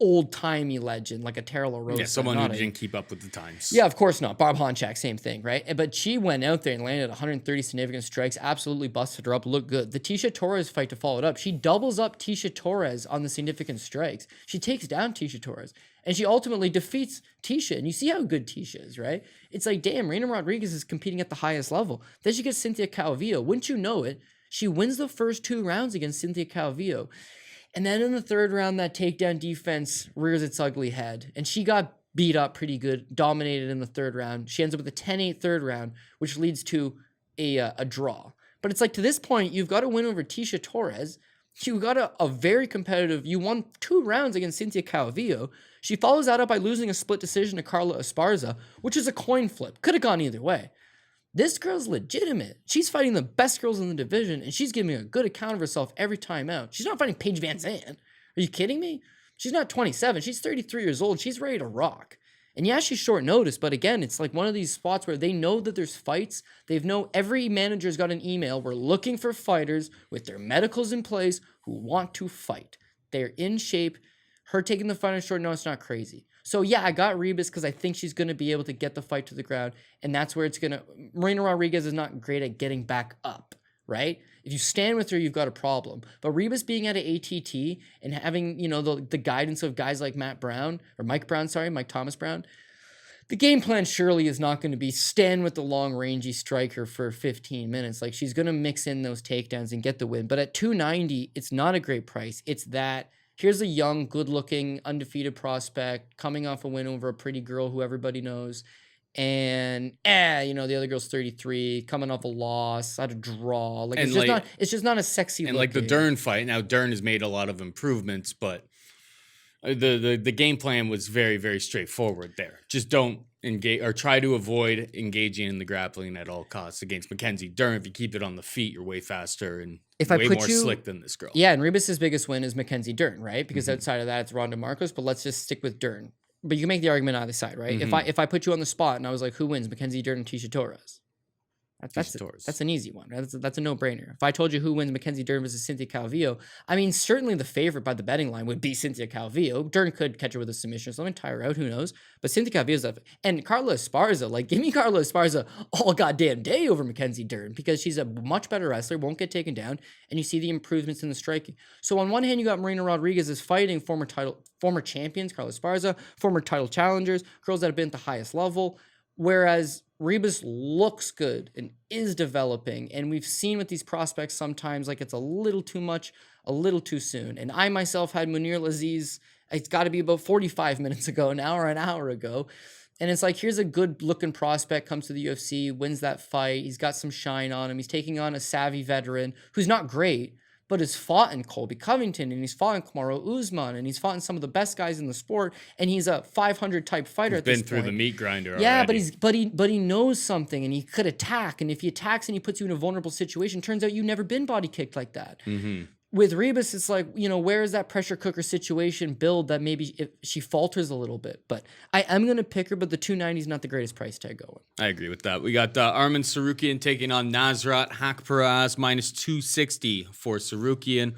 Old-timey legend, like a Tara LaRosa. Yeah, someone who didn't keep up with the times. Yeah, of course not. Barb Honchak, same thing, right? But she went out there and landed 130 significant strikes, absolutely busted her up, looked good. The Tisha Torres fight to follow it up, she doubles up Tisha Torres on the significant strikes. She takes down Tisha Torres, and she ultimately defeats Tisha. And you see how good Tisha is, right? It's like, damn, Marina Rodriguez is competing at the highest level. Then she gets Cynthia Calvillo. Wouldn't you know it? She wins the first 2 rounds against Cynthia Calvillo. And then in the third round, that takedown defense rears its ugly head. And she got beat up pretty good, dominated in the third round. She ends up with a 10-8 third round, which leads to a draw. But it's like, to this point, you've got to win over Tisha Torres. You got a very competitive, you won 2 rounds against Cynthia Calvillo. She follows that up by losing a split decision to Carla Esparza, which is a coin flip. Could have gone either way. This girl's legitimate. She's fighting the best girls in the division, and she's giving a good account of herself every time out. She's not fighting Paige Van Zandt. Are you kidding me? She's not 27. She's 33 years old. She's ready to rock. And yeah, she's short notice, but again, it's like one of these spots where they know that there's fights. Every manager's got an email. We're looking for fighters with their medicals in place who want to fight. They're in shape. Her taking the fight on short notice, not crazy. So yeah, I got Ribas because I think she's going to be able to get the fight to the ground, and that's where it's going to... Marina Rodriguez is not great at getting back up, right? If you stand with her, you've got a problem. But Ribas being at an ATT and having, the guidance of guys like Mike Thomas Brown, the game plan surely is not going to be stand with the long rangey striker for 15 minutes. Like, she's going to mix in those takedowns and get the win. But at 290, it's not a great price. It's that... Here's a young, good-looking, undefeated prospect coming off a win over a pretty girl who everybody knows. And, the other girl's 33, coming off a loss, had a draw. Like, it's just not a sexy and look. And, the Dern fight, now Dern has made a lot of improvements, but the game plan was very, very straightforward there. Just don't engage or try to avoid engaging in the grappling at all costs against Mackenzie Dern. If you keep it on the feet, you're way faster and way more slick than this girl. Yeah, and Ribas' biggest win is Mackenzie Dern, right? Because outside of that, it's Ronda Marcos, but let's just stick with Dern. But you can make the argument on either side, right? If I put you on the spot and I was like, who wins, Mackenzie Dern and Tisha Torres? That's an easy one. Right? That's a no-brainer. If I told you who wins Mackenzie Dern versus Cynthia Calvillo, I mean, certainly the favorite by the betting line would be Cynthia Calvillo. Dern could catch her with a submission, so let me tire her out. Who knows? But Cynthia Calvillo's and Carla Esparza, give me Carla Esparza all goddamn day over Mackenzie Dern because she's a much better wrestler, won't get taken down, and you see the improvements in the striking. So on one hand, you got Marina Rodriguez is fighting former champions, Carla Esparza, former title challengers, girls that have been at the highest level, whereas Ribas looks good and is developing, and we've seen with these prospects sometimes like it's a little too much, a little too soon. And I myself had Munir Laziz, it's got to be about 45 minutes ago now or an hour ago. And it's like, here's a good looking prospect, comes to the UFC, wins that fight. He's got some shine on him. He's taking on a savvy veteran who's not great, but has fought in Colby Covington, and he's fought in Kamaru Usman, and he's fought in some of the best guys in the sport, and he's a 500 type fighter at this point. He's been through the meat grinder already. Yeah, but he knows something, and he could attack, and if he attacks and he puts you in a vulnerable situation, turns out you've never been body kicked like that. With Ribas, it's like, where is that pressure cooker situation build that maybe if she falters a little bit? But I am going to pick her, but the 290 is not the greatest price tag going. I agree with that. We got Arman Tsarukyan taking on Nasrat Haqparast, minus 260 for Tsarukyan,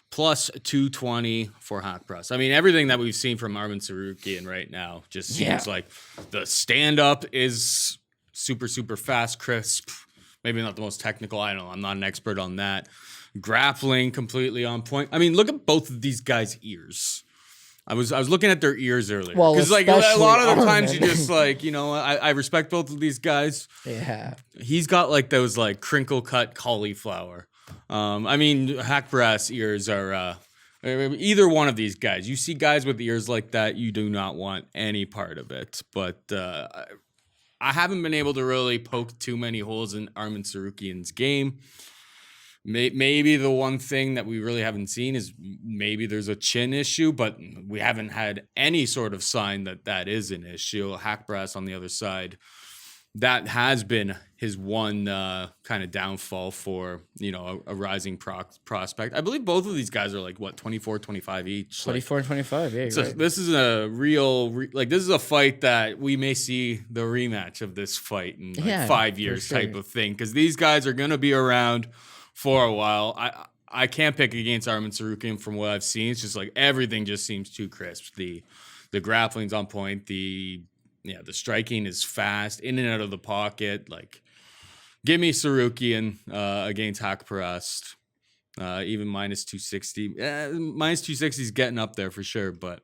plus 220 for Haqparast. I mean, everything that we've seen from Arman Tsarukyan right now just seems like the stand-up is super, super fast, crisp. Maybe not the most technical. I don't know. I'm not an expert on that. Grappling completely on point. I mean, look at both of these guys' ears. I was looking at their ears earlier. Well, because a lot of the times you just I respect both of these guys. Yeah. He's got those crinkle cut cauliflower. I mean, Haqparast's ears are either one of these guys. You see guys with ears like that, you do not want any part of it. But I haven't been able to really poke too many holes in Arman Tsarukyan's game. Maybe the one thing that we really haven't seen is maybe there's a chin issue, but we haven't had any sort of sign that is an issue. Haqparast on the other side, that has been his one kind of downfall for, a rising prospect. I believe both of these guys are 24, 25 each. 24 and 25, yeah. So right. This is a real, this is a fight that we may see the rematch of this fight in 5 years type of thing, because these guys are going to be around for a while. I can't pick against Arman Tsarukyan from what I've seen. It's just everything just seems too crisp. The grappling's on point. The striking is fast, in and out of the pocket. Give me Tsarukyan against Haqparast. Even minus 260. Minus 260 is getting up there for sure, but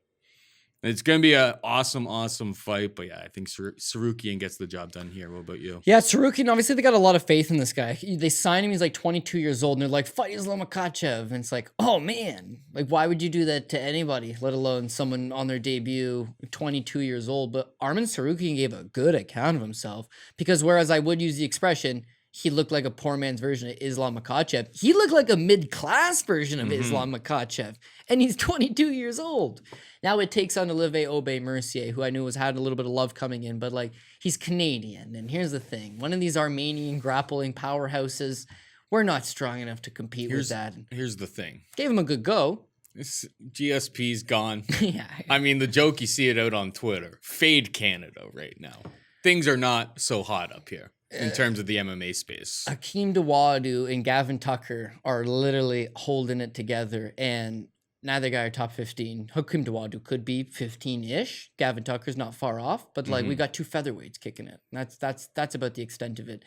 it's going to be an awesome fight. But yeah, I think Tsarukyan gets the job done here. What about you? Yeah, Tsarukyan, obviously they got a lot of faith in this guy. They signed him, he's 22 years old, and they're like, fight Islam Makhachev. And it's oh man, why would you do that to anybody, let alone someone on their debut, 22 years old? But Arman Tsarukyan gave a good account of himself, because whereas I would use the expression, he looked like a poor man's version of Islam Makhachev. He looked like a mid-class version of Islam Makhachev, and he's 22 years old. Now it takes on Olivier Aubé-Mercier, who I knew had a little bit of love coming in, but like he's Canadian. And here's the thing: one of these Armenian grappling powerhouses, we're not strong enough to compete with that. Here's the thing: gave him a good go. This GSP's gone. Yeah. I mean, the joke, you see it out on Twitter. Fade Canada right now. Things are not so hot up here in terms of the MMA space. Akeem Dawodu and Gavin Tucker are literally holding it together, and neither guy are top 15. Hakeem Dawodu could be 15-ish. Gavin Tucker's not far off, but like we got 2 featherweights kicking it. That's about the extent of it.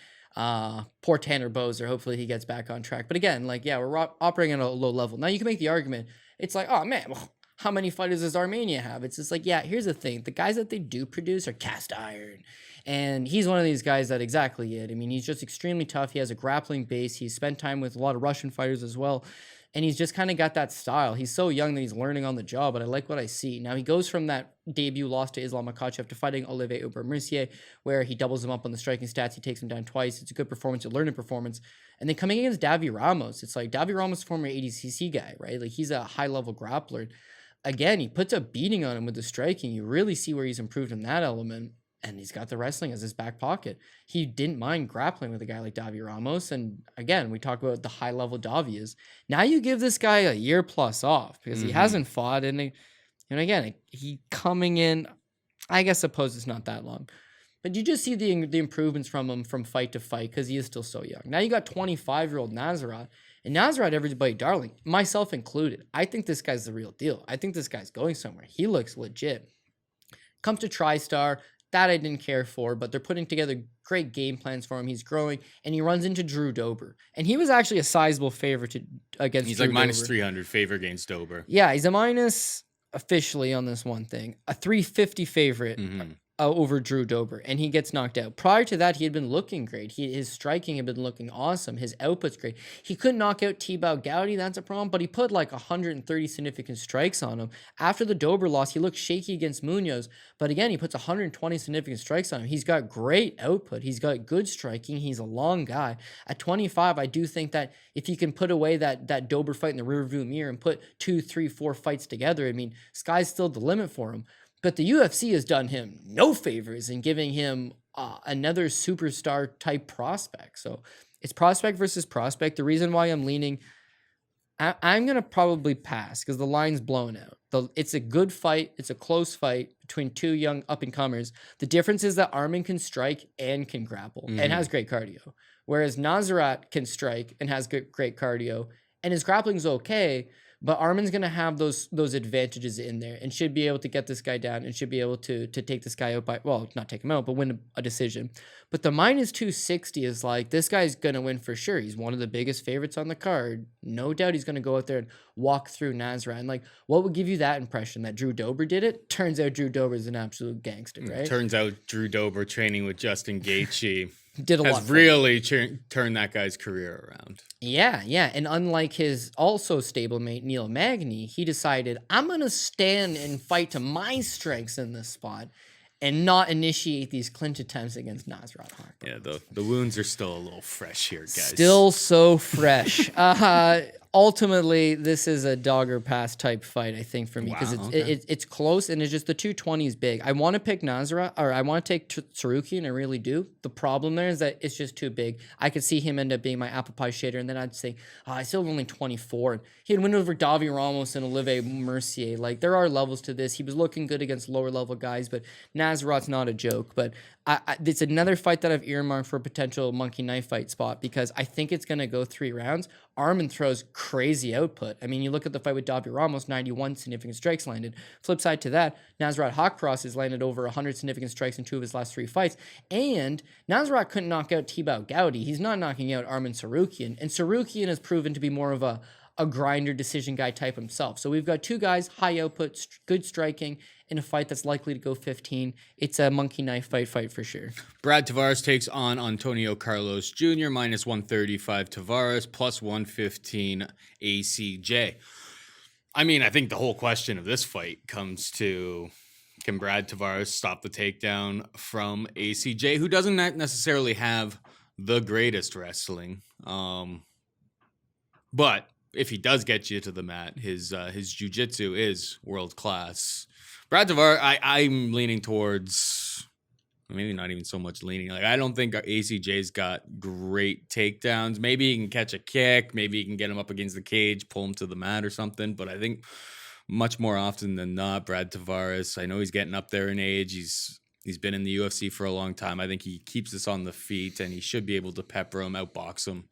Poor Tanner Bozer. Hopefully he gets back on track. But again, like, yeah, we're operating at a low level. Now you can make the argument. It's like, oh man, well, how many fighters does Armenia have? It's just like, yeah, here's the thing. The guys that they do produce are cast iron. And he's one of these guys that exactly it. I mean, he's just extremely tough. He has a grappling base. He's spent time with a lot of Russian fighters as well. And he's just kind of got that style. He's so young that he's learning on the job, but I like what I see. Now he goes from that debut loss to Islam Makhachev to fighting Olivier Aubé-Mercier, where he doubles him up on the striking stats. He takes him down twice. It's a good performance, a learning performance. And then coming against Davi Ramos, it's like Davi Ramos, former ADCC guy, right? Like he's a high-level grappler. Again, he puts a beating on him with the striking. You really see where he's improved in that element. And he's got the wrestling as his back pocket. He didn't mind grappling with a guy like Davi Ramos. And again, we talk about the high level Davi is. Now you give this guy a year plus off because he hasn't fought. And again, he coming in, I suppose it's not that long. But you just see the improvements from him from fight to fight because he is still so young. Now you got 25-year-old Nasrat. And Nasrat, everybody darling, myself included. I think this guy's the real deal. I think this guy's going somewhere. He looks legit. Comes to TriStar. That I didn't care for, but they're putting together great game plans for him. He's growing, and he runs into Drew Dober. And he was actually a sizable favorite against He's Drew like minus Dober. 300 favor against Dober. Yeah, he's a minus officially on this one thing. A 350 favorite over Drew Dober, and he gets knocked out. Prior to that, he had been looking great. His striking had been looking awesome. His output's great. He couldn't knock out Tebow Gowdy, that's a problem, but he put like 130 significant strikes on him. After the Dober loss, he looked shaky against Munoz, but again, he puts 120 significant strikes on him. He's got great output. He's got good striking. He's a long guy. At 25, I do think that if he can put away that Dober fight in the rearview mirror and put 2, 3, 4 fights together, I mean, sky's still the limit for him. But the UFC has done him no favors in giving him another superstar type prospect. So it's prospect versus prospect. The reason why I'm leaning, I'm going to probably pass because the line's blown out. It's a good fight. It's a close fight between 2 young up-and-comers. The difference is that Armin can strike and can grapple and has great cardio, whereas Nasrat can strike and has great cardio, and his grappling's okay, but Armin's going to have those advantages in there and should be able to get this guy down and should be able to take this guy out by, well, not take him out, but win a decision. But the minus 260 is like, this guy's going to win for sure. He's one of the biggest favorites on the card. No doubt he's going to go out there and walk through Nasrat. And like, what would give you that impression? That Drew Dober did it? Turns out Drew Dober is an absolute gangster, right? Turns out Drew Dober training with Justin Gaethje did a lot. Has really turned that guy's career around. Yeah. And unlike his also stablemate, Neil Magny, he decided, I'm going to stand and fight to my strengths in this spot and not initiate these clinch attempts against Nasrat Haqparast. Yeah, the wounds are still a little fresh here, guys. Still so fresh. Ultimately, this is a dog or pass type fight, I think, for me, because it's close and it's just the 220 is big. I want to pick Nasrat, or I want to take Tsarukyan, I really do. The problem there is that it's just too big. I could see him end up being my apple pie shader, and then I'd say, I still have only 24. He'd win over Davi Ramos and Olivier Mercier. Like, there are levels to this. He was looking good against lower level guys, but Nasrat's not a joke. But it's another fight that I've earmarked for a potential monkey knife fight spot because I think it's going to go 3 rounds. Armin throws crazy output. I mean, you look at the fight with Davi Ramos, 91 significant strikes landed. Flip side to that, Nasrat Haqparast has landed over 100 significant strikes in 2 of his last 3 fights. And Nasrat couldn't knock out Tebow Gowdy. He's not knocking out Armin Tsarukyan. And Tsarukyan has proven to be more of a grinder decision guy type himself. So we've got 2 guys, high output, good striking, in a fight that's likely to go 15. It's a monkey knife fight for sure. Brad Tavares takes on Antonio Carlos Jr., minus 135 Tavares, plus 115 ACJ. I mean, I think the whole question of this fight comes to, can Brad Tavares stop the takedown from ACJ, who doesn't necessarily have the greatest wrestling. But if he does get you to the mat, his jiu-jitsu is world class. Brad Tavares, I'm leaning towards, maybe not even so much leaning. Like, I don't think ACJ's got great takedowns. Maybe he can catch a kick. Maybe he can get him up against the cage, pull him to the mat or something. But I think much more often than not, Brad Tavares, I know he's getting up there in age. He's been in the UFC for a long time. I think he keeps us on the feet, and he should be able to pepper him, outbox him.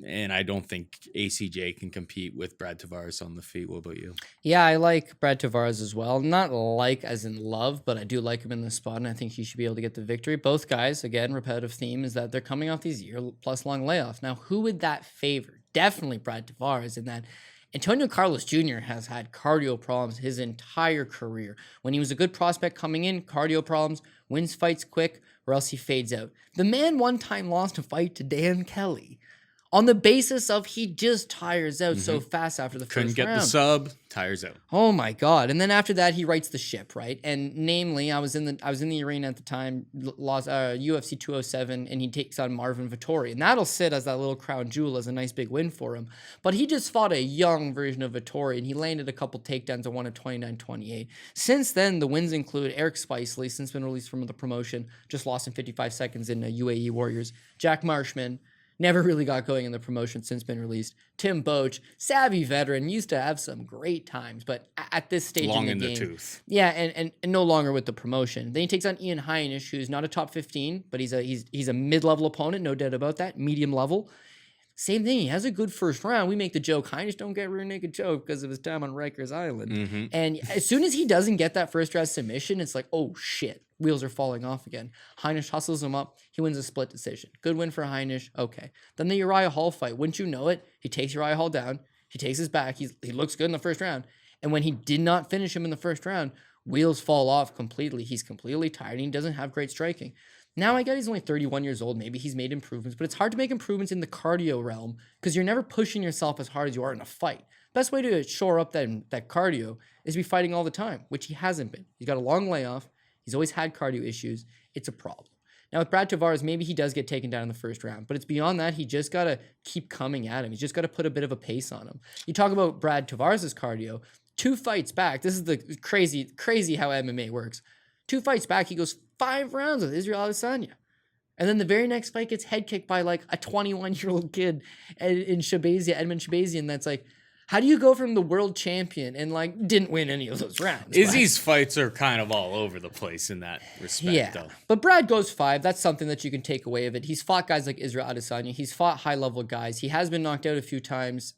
And I don't think ACJ can compete with Brad Tavares on the feet. What about you? Yeah, I like Brad Tavares as well. Not like as in love, but I do like him in this spot, and I think he should be able to get the victory. Both guys, again, repetitive theme is that they're coming off these year-plus long layoffs. Now, who would that favor? Definitely Brad Tavares, in that Antonio Carlos Jr. has had cardio problems his entire career. When he was a good prospect coming in, cardio problems, wins fights quick, or else he fades out. The man one time lost a fight to Dan Kelly on the basis of he just tires out so fast after the Couldn't first get round. the sub, tires out. Oh my God. And then after that, he rights the ship, right? And namely, I was in the arena at the time, lost UFC 207, and he takes on Marvin Vettori. And that'll sit as that little crown jewel as a nice big win for him. But he just fought a young version of Vettori, and he landed a couple takedowns and won at 29-28. Since then, the wins include Eric Spicely, since been released from the promotion, just lost in 55 seconds in UAE Warriors. Jack Marshman, never really got going in the promotion, since been released. Tim Boach, savvy veteran, used to have some great times, but at this stage Long in the in game, the tooth. yeah, and no longer with the promotion. Then he takes on Ian Heinisch, who's not a top 15, but he's a mid-level opponent, no doubt about that, medium level. Same thing. He has a good first round. We make the joke, Heinisch don't get rear naked choke because of his time on Rikers Island. And as soon as he doesn't get that first round submission, it's like, oh shit, wheels are falling off again. Heinisch hustles him up. He wins a split decision. Good win for Heinisch. Okay. Then the Uriah Hall fight. Wouldn't you know it? He takes Uriah Hall down. He takes his back. He looks good in the first round. And when he did not finish him in the first round, wheels fall off completely. He's completely tired and he doesn't have great striking. Now I get he's only 31 years old. Maybe he's made improvements, but it's hard to make improvements in the cardio realm because you're never pushing yourself as hard as you are in a fight. Best way to shore up that cardio is to be fighting all the time, which he hasn't been. He's got a long layoff. He's always had cardio issues. It's a problem. Now with Brad Tavares, maybe he does get taken down in the first round, but it's beyond that. He just got to keep coming at him. He's just got to put a bit of a pace on him. You talk about Brad Tavares' cardio. 2 fights back. This is the crazy how MMA works. 2 fights back, he goes 5 rounds with Israel Adesanya. And then the very next fight gets head kicked by like a 21-year-old kid in Shabazian, Edmund Shabazian. That's like, how do you go from the world champion and like didn't win any of those rounds? Izzy's fights are kind of all over the place in that respect, though. But Brad goes 5. That's something that you can take away of it. He's fought guys like Israel Adesanya. He's fought high-level guys. He has been knocked out a few times,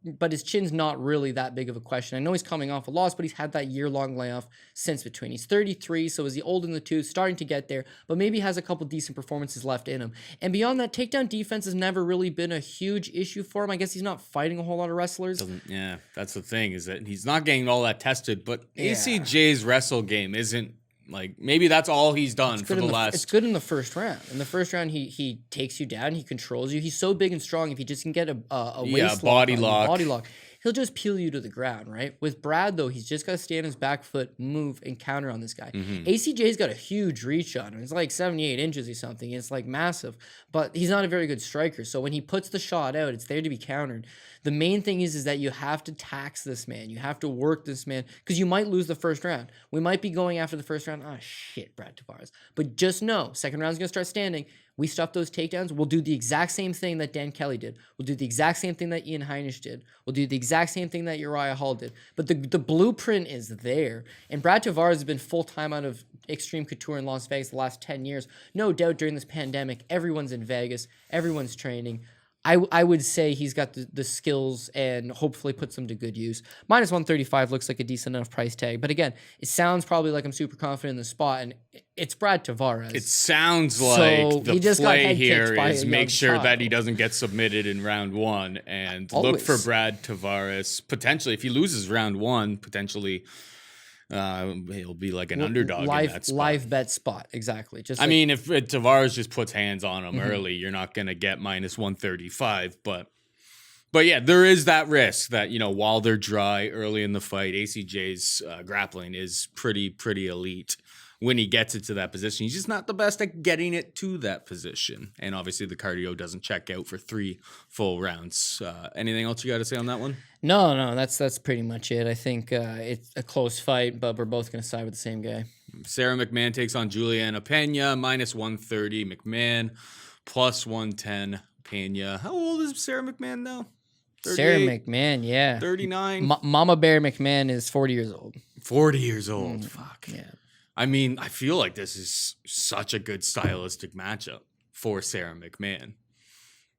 but his chin's not really that big of a question. I know he's coming off a loss, but he's had that year-long layoff since between. He's 33, so is he old in the tooth, starting to get there, but maybe has a couple decent performances left in him. And beyond that, takedown defense has never really been a huge issue for him. I guess he's not fighting a whole lot of wrestlers. Yeah, that's the thing, is that he's not getting all that tested, but ACJ's wrestle game isn't like, maybe that's all he's done for the last. It's good in the first round. In the first round, he takes you down, he controls you. He's so big and strong. If he just can get a waist body lock, lock, he'll just peel you to the ground, right? With Brad, though, he's just got to stay on his back foot, move, and counter on this guy. ACJ's got a huge reach on him. It's like 78 inches or something. It's like massive, but he's not a very good striker. So when he puts the shot out, it's there to be countered. The main thing is that you have to tax this man. You have to work this man because you might lose the first round. We might be going after the first round. Oh, shit, Brad Tavares. But just know, second round's going to start standing. We stuff those takedowns. We'll do the exact same thing that Dan Kelly did. We'll do the exact same thing that Ian Heinisch did. We'll do the exact same thing that Uriah Hall did. But the blueprint is there. And Brad Tavares has been full-time out of Extreme Couture in Las Vegas the last 10 years. No doubt during this pandemic, everyone's in Vegas. Everyone's training. I would say he's got the skills and hopefully puts them to good use. Minus 135 looks like a decent enough price tag. But again, it sounds probably like I'm super confident in the spot, and it's Brad Tavares. It sounds like the play here is make sure that he doesn't get submitted in round 1 and look for Brad Tavares. Potentially, if he loses round 1, potentially he'll be like an underdog in that spot. Live bet spot, exactly. Just I mean, if Tavares just puts hands on him early, you're not going to get minus 135. But yeah, there is that risk that, while they're dry early in the fight, ACJ's grappling is pretty elite. when he gets it to that position. He's just not the best at getting it to that position. And obviously the cardio doesn't check out for 3 full rounds. Anything else you got to say on that one? No, that's pretty much it. I think it's a close fight, but we're both going to side with the same guy. Sarah McMann takes on Juliana Pena, -130 McMann, +110 Pena. How old is Sarah McMann now? Sarah McMann, yeah. 39? Mama Bear McMann is 40 years old. 40 years old. Fuck. Yeah. I mean, I feel like this is such a good stylistic matchup for Sarah McMann.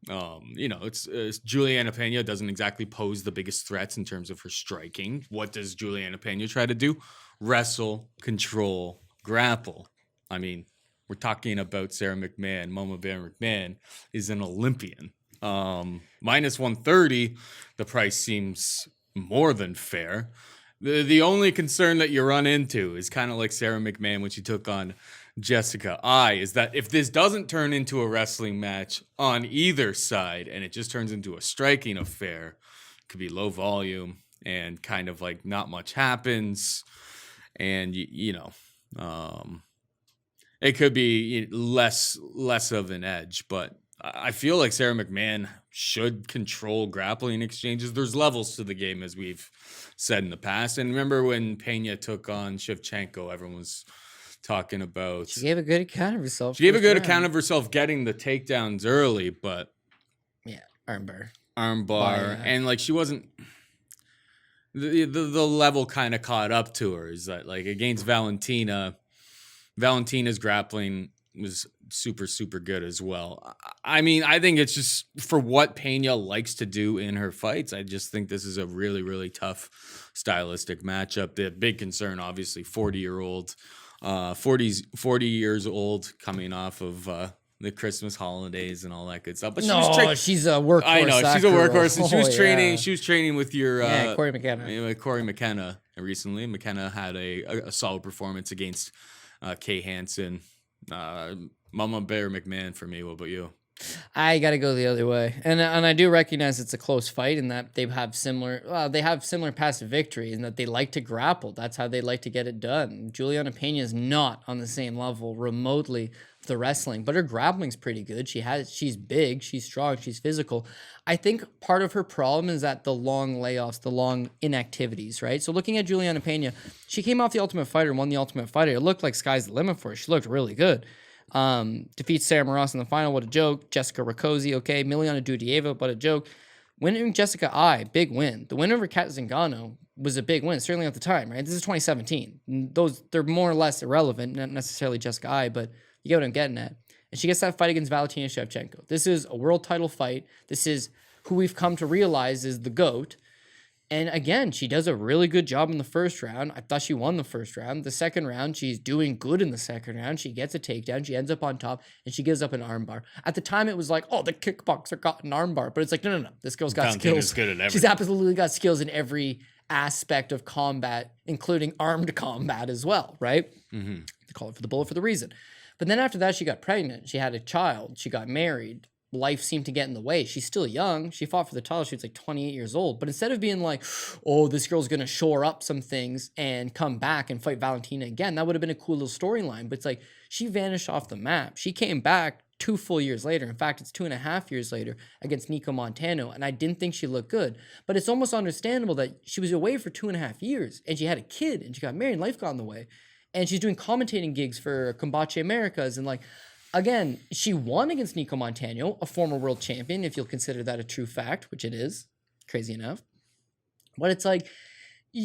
It's Juliana Pena doesn't exactly pose the biggest threats in terms of her striking. What does Juliana Pena try to do? Wrestle, control, grapple. I mean, we're talking about Sarah McMann. Mama Bear McMann is an Olympian. -130, the price seems more than fair. The only concern that you run into is kind of like Sarah McMann when she took on Jessica Ai, is that if this doesn't turn into a wrestling match on either side and it just turns into a striking affair, it could be low volume and kind of like not much happens. And, it could be less of an edge, but I feel like Sarah McMann should control grappling exchanges. There's levels to the game, as we've said in the past. And remember when Pena took on Shevchenko, everyone was talking about... She gave a good account of herself. She gave a good account of herself getting the takedowns early, but... Yeah, armbar. Yeah. And, like, she wasn't... The level kind of caught up to her. Is that, like, against Valentina's grappling was super, super good as well. I mean, I think it's just for what Pena likes to do in her fights. I just think this is a really, really tough stylistic matchup. The big concern, obviously, 40 years old, coming off of the Christmas holidays and all that good stuff. But she's a workhorse. I know she's a workhorse, and she was training. Yeah. She was training with your Corey McKenna. Corey McKenna recently. McKenna had a solid performance against Kay Hansen. Mama Bear McMann for me. What about you? I got to go the other way, and I do recognize it's a close fight, and that they have similar past victories, and that they like to grapple. That's how they like to get it done. Juliana Pena is not on the same level remotely of the wrestling, but her grappling's pretty good. She's big, she's strong, she's physical. I think part of her problem is that the long layoffs, the long inactivities, right? So looking at Juliana Pena, she came off the Ultimate Fighter and won the Ultimate Fighter. It looked like sky's the limit for her. She looked really good. Defeats Sarah Moras in the final, what a joke. Jessica Rakoczy, okay. Miliana Dudieva, what a joke. Winning Jessica Ai, big win. The win over Kat Zingano was a big win, certainly at the time, right? This is 2017. They're more or less irrelevant, not necessarily Jessica Ai, but you get what I'm getting at. And she gets that fight against Valentina Shevchenko. This is a world title fight. This is who we've come to realize is the GOAT. And again, she does a really good job in the first round. I thought she won the first round. The second round, she's doing good in the second round. She gets a takedown. She ends up on top, and she gives up an armbar. At the time, it was like, oh, the kickboxer got an armbar. But it's like, no. This girl's got skills. Good at everything. She's absolutely got skills in every aspect of combat, including armed combat as well, right? Mm-hmm. They call it for the bullet for the reason. But then after that, she got pregnant. She had a child. She got married. Life seemed to get in the way. She's still young. She fought for the title. She was like 28 years old. But instead of being like, oh, this girl's going to shore up some things and come back and fight Valentina again, that would have been a cool little storyline. But it's like, she vanished off the map. She came back 2 full years later. In fact, it's 2.5 years later against Nico Montano. And I didn't think she looked good. But it's almost understandable that she was away for 2.5 years and she had a kid and she got married and life got in the way. And she's doing commentating gigs for Combache Americas and like, again, she won against Nico Montano, a former world champion, if you'll consider that a true fact, which it is, crazy enough. But it's like,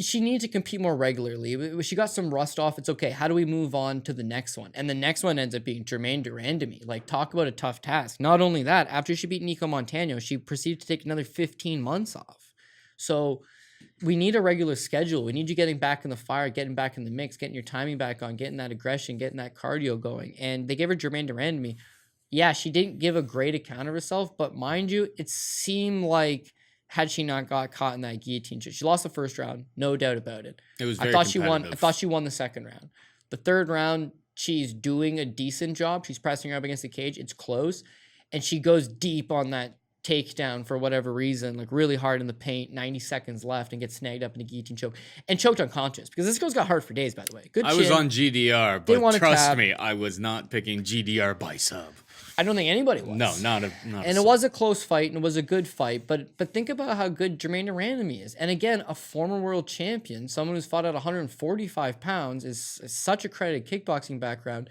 she needed to compete more regularly. She got some rust off. It's okay. How do we move on to the next one? And the next one ends up being Germaine Durandamy. Like, talk about a tough task. Not only that, after she beat Nico Montano, she proceeded to take another 15 months off. So we need a regular schedule. We need you getting back in the fire, getting back in the mix, getting your timing back on, getting that aggression, getting that cardio going. And they gave her Germaine Durandamy. Yeah, she didn't give a great account of herself, but mind you, it seemed like had she not got caught in that guillotine, she lost the first round, no doubt about it. It was very I thought she won the second round. The third round, she's doing a decent job. She's pressing her up against the cage. It's close. And she goes deep on that takedown for whatever reason, like really hard in the paint, 90 seconds left, and gets snagged up in a guillotine choke and choked unconscious, because this girl's got heart for days, by the way. Good I chin. was on GDR, Didn't but wanna trust tap. me, I was not picking GDR by sub. I don't think anybody was. No, not a And it was a close fight, and it was a good fight, but think about how good Jermaine Durandamy is. And again, a former world champion, someone who's fought at 145 pounds, is such a credited kickboxing background.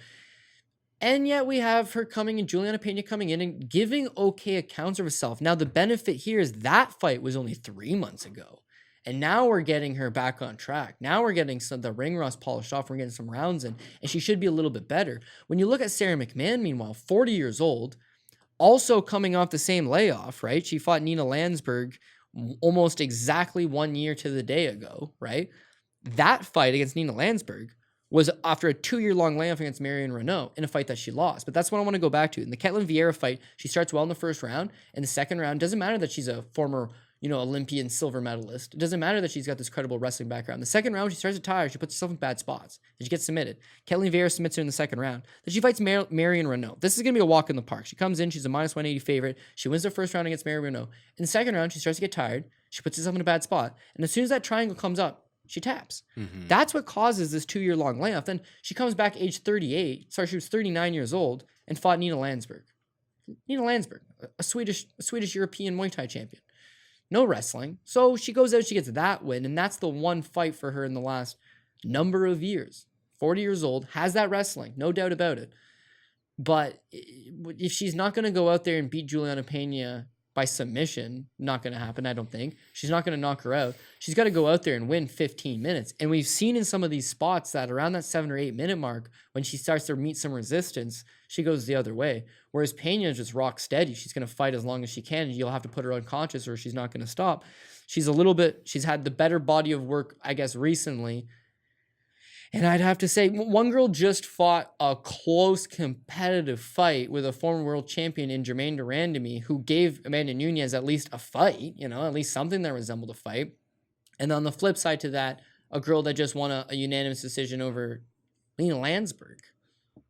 And yet we have her coming in, Juliana Pena coming in and giving okay accounts of herself. Now, the benefit here is that fight was only 3 months ago. And now we're getting her back on track. Now we're getting the ring rust polished off. We're getting some rounds in. And she should be a little bit better. When you look at Sarah McMann, meanwhile, 40 years old, also coming off the same layoff, right? She fought Nina Landsberg almost exactly 1 year to the day ago, right? That fight against Nina Landsberg was after a 2-year-long layoff against Marion Renault in a fight that she lost. But that's what I want to go back to. In the Ketlin Vieira fight, she starts well in the first round. In the second round, doesn't matter that she's a former, Olympian silver medalist. It doesn't matter that she's got this credible wrestling background. The second round, she starts to tire. She puts herself in bad spots. And she gets submitted. Ketlin Vieira submits her in the second round. Then she fights Marion Renault. This is going to be a walk in the park. She comes in. She's a minus 180 favorite. She wins the first round against Marion Renault. In the second round, she starts to get tired. She puts herself in a bad spot. And as soon as that triangle comes up, she taps. Mm-hmm. That's what causes this 2-year-long layoff. Then she comes back age 38. Sorry, she was 39 years old and fought Nina Landsberg. Nina Landsberg, a Swedish European Muay Thai champion. No wrestling. So she goes out, she gets that win, and that's the one fight for her in the last number of years. 40 years old, has that wrestling, no doubt about it. But if she's not going to go out there and beat Juliana Pena by submission, not going to happen, I don't think. She's not going to knock her out. She's got to go out there and win 15 minutes. And we've seen in some of these spots that around that 7 or 8 minute mark, when she starts to meet some resistance, she goes the other way. Whereas Pena is just rock steady. She's going to fight as long as she can. And you'll have to put her unconscious or she's not going to stop. She's had the better body of work, I guess, recently. And I'd have to say, one girl just fought a close competitive fight with a former world champion in Jermaine Durandamy, who gave Amanda Nunes at least a fight, at least something that resembled a fight. And on the flip side to that, a girl that just won a unanimous decision over Nina Landsberg.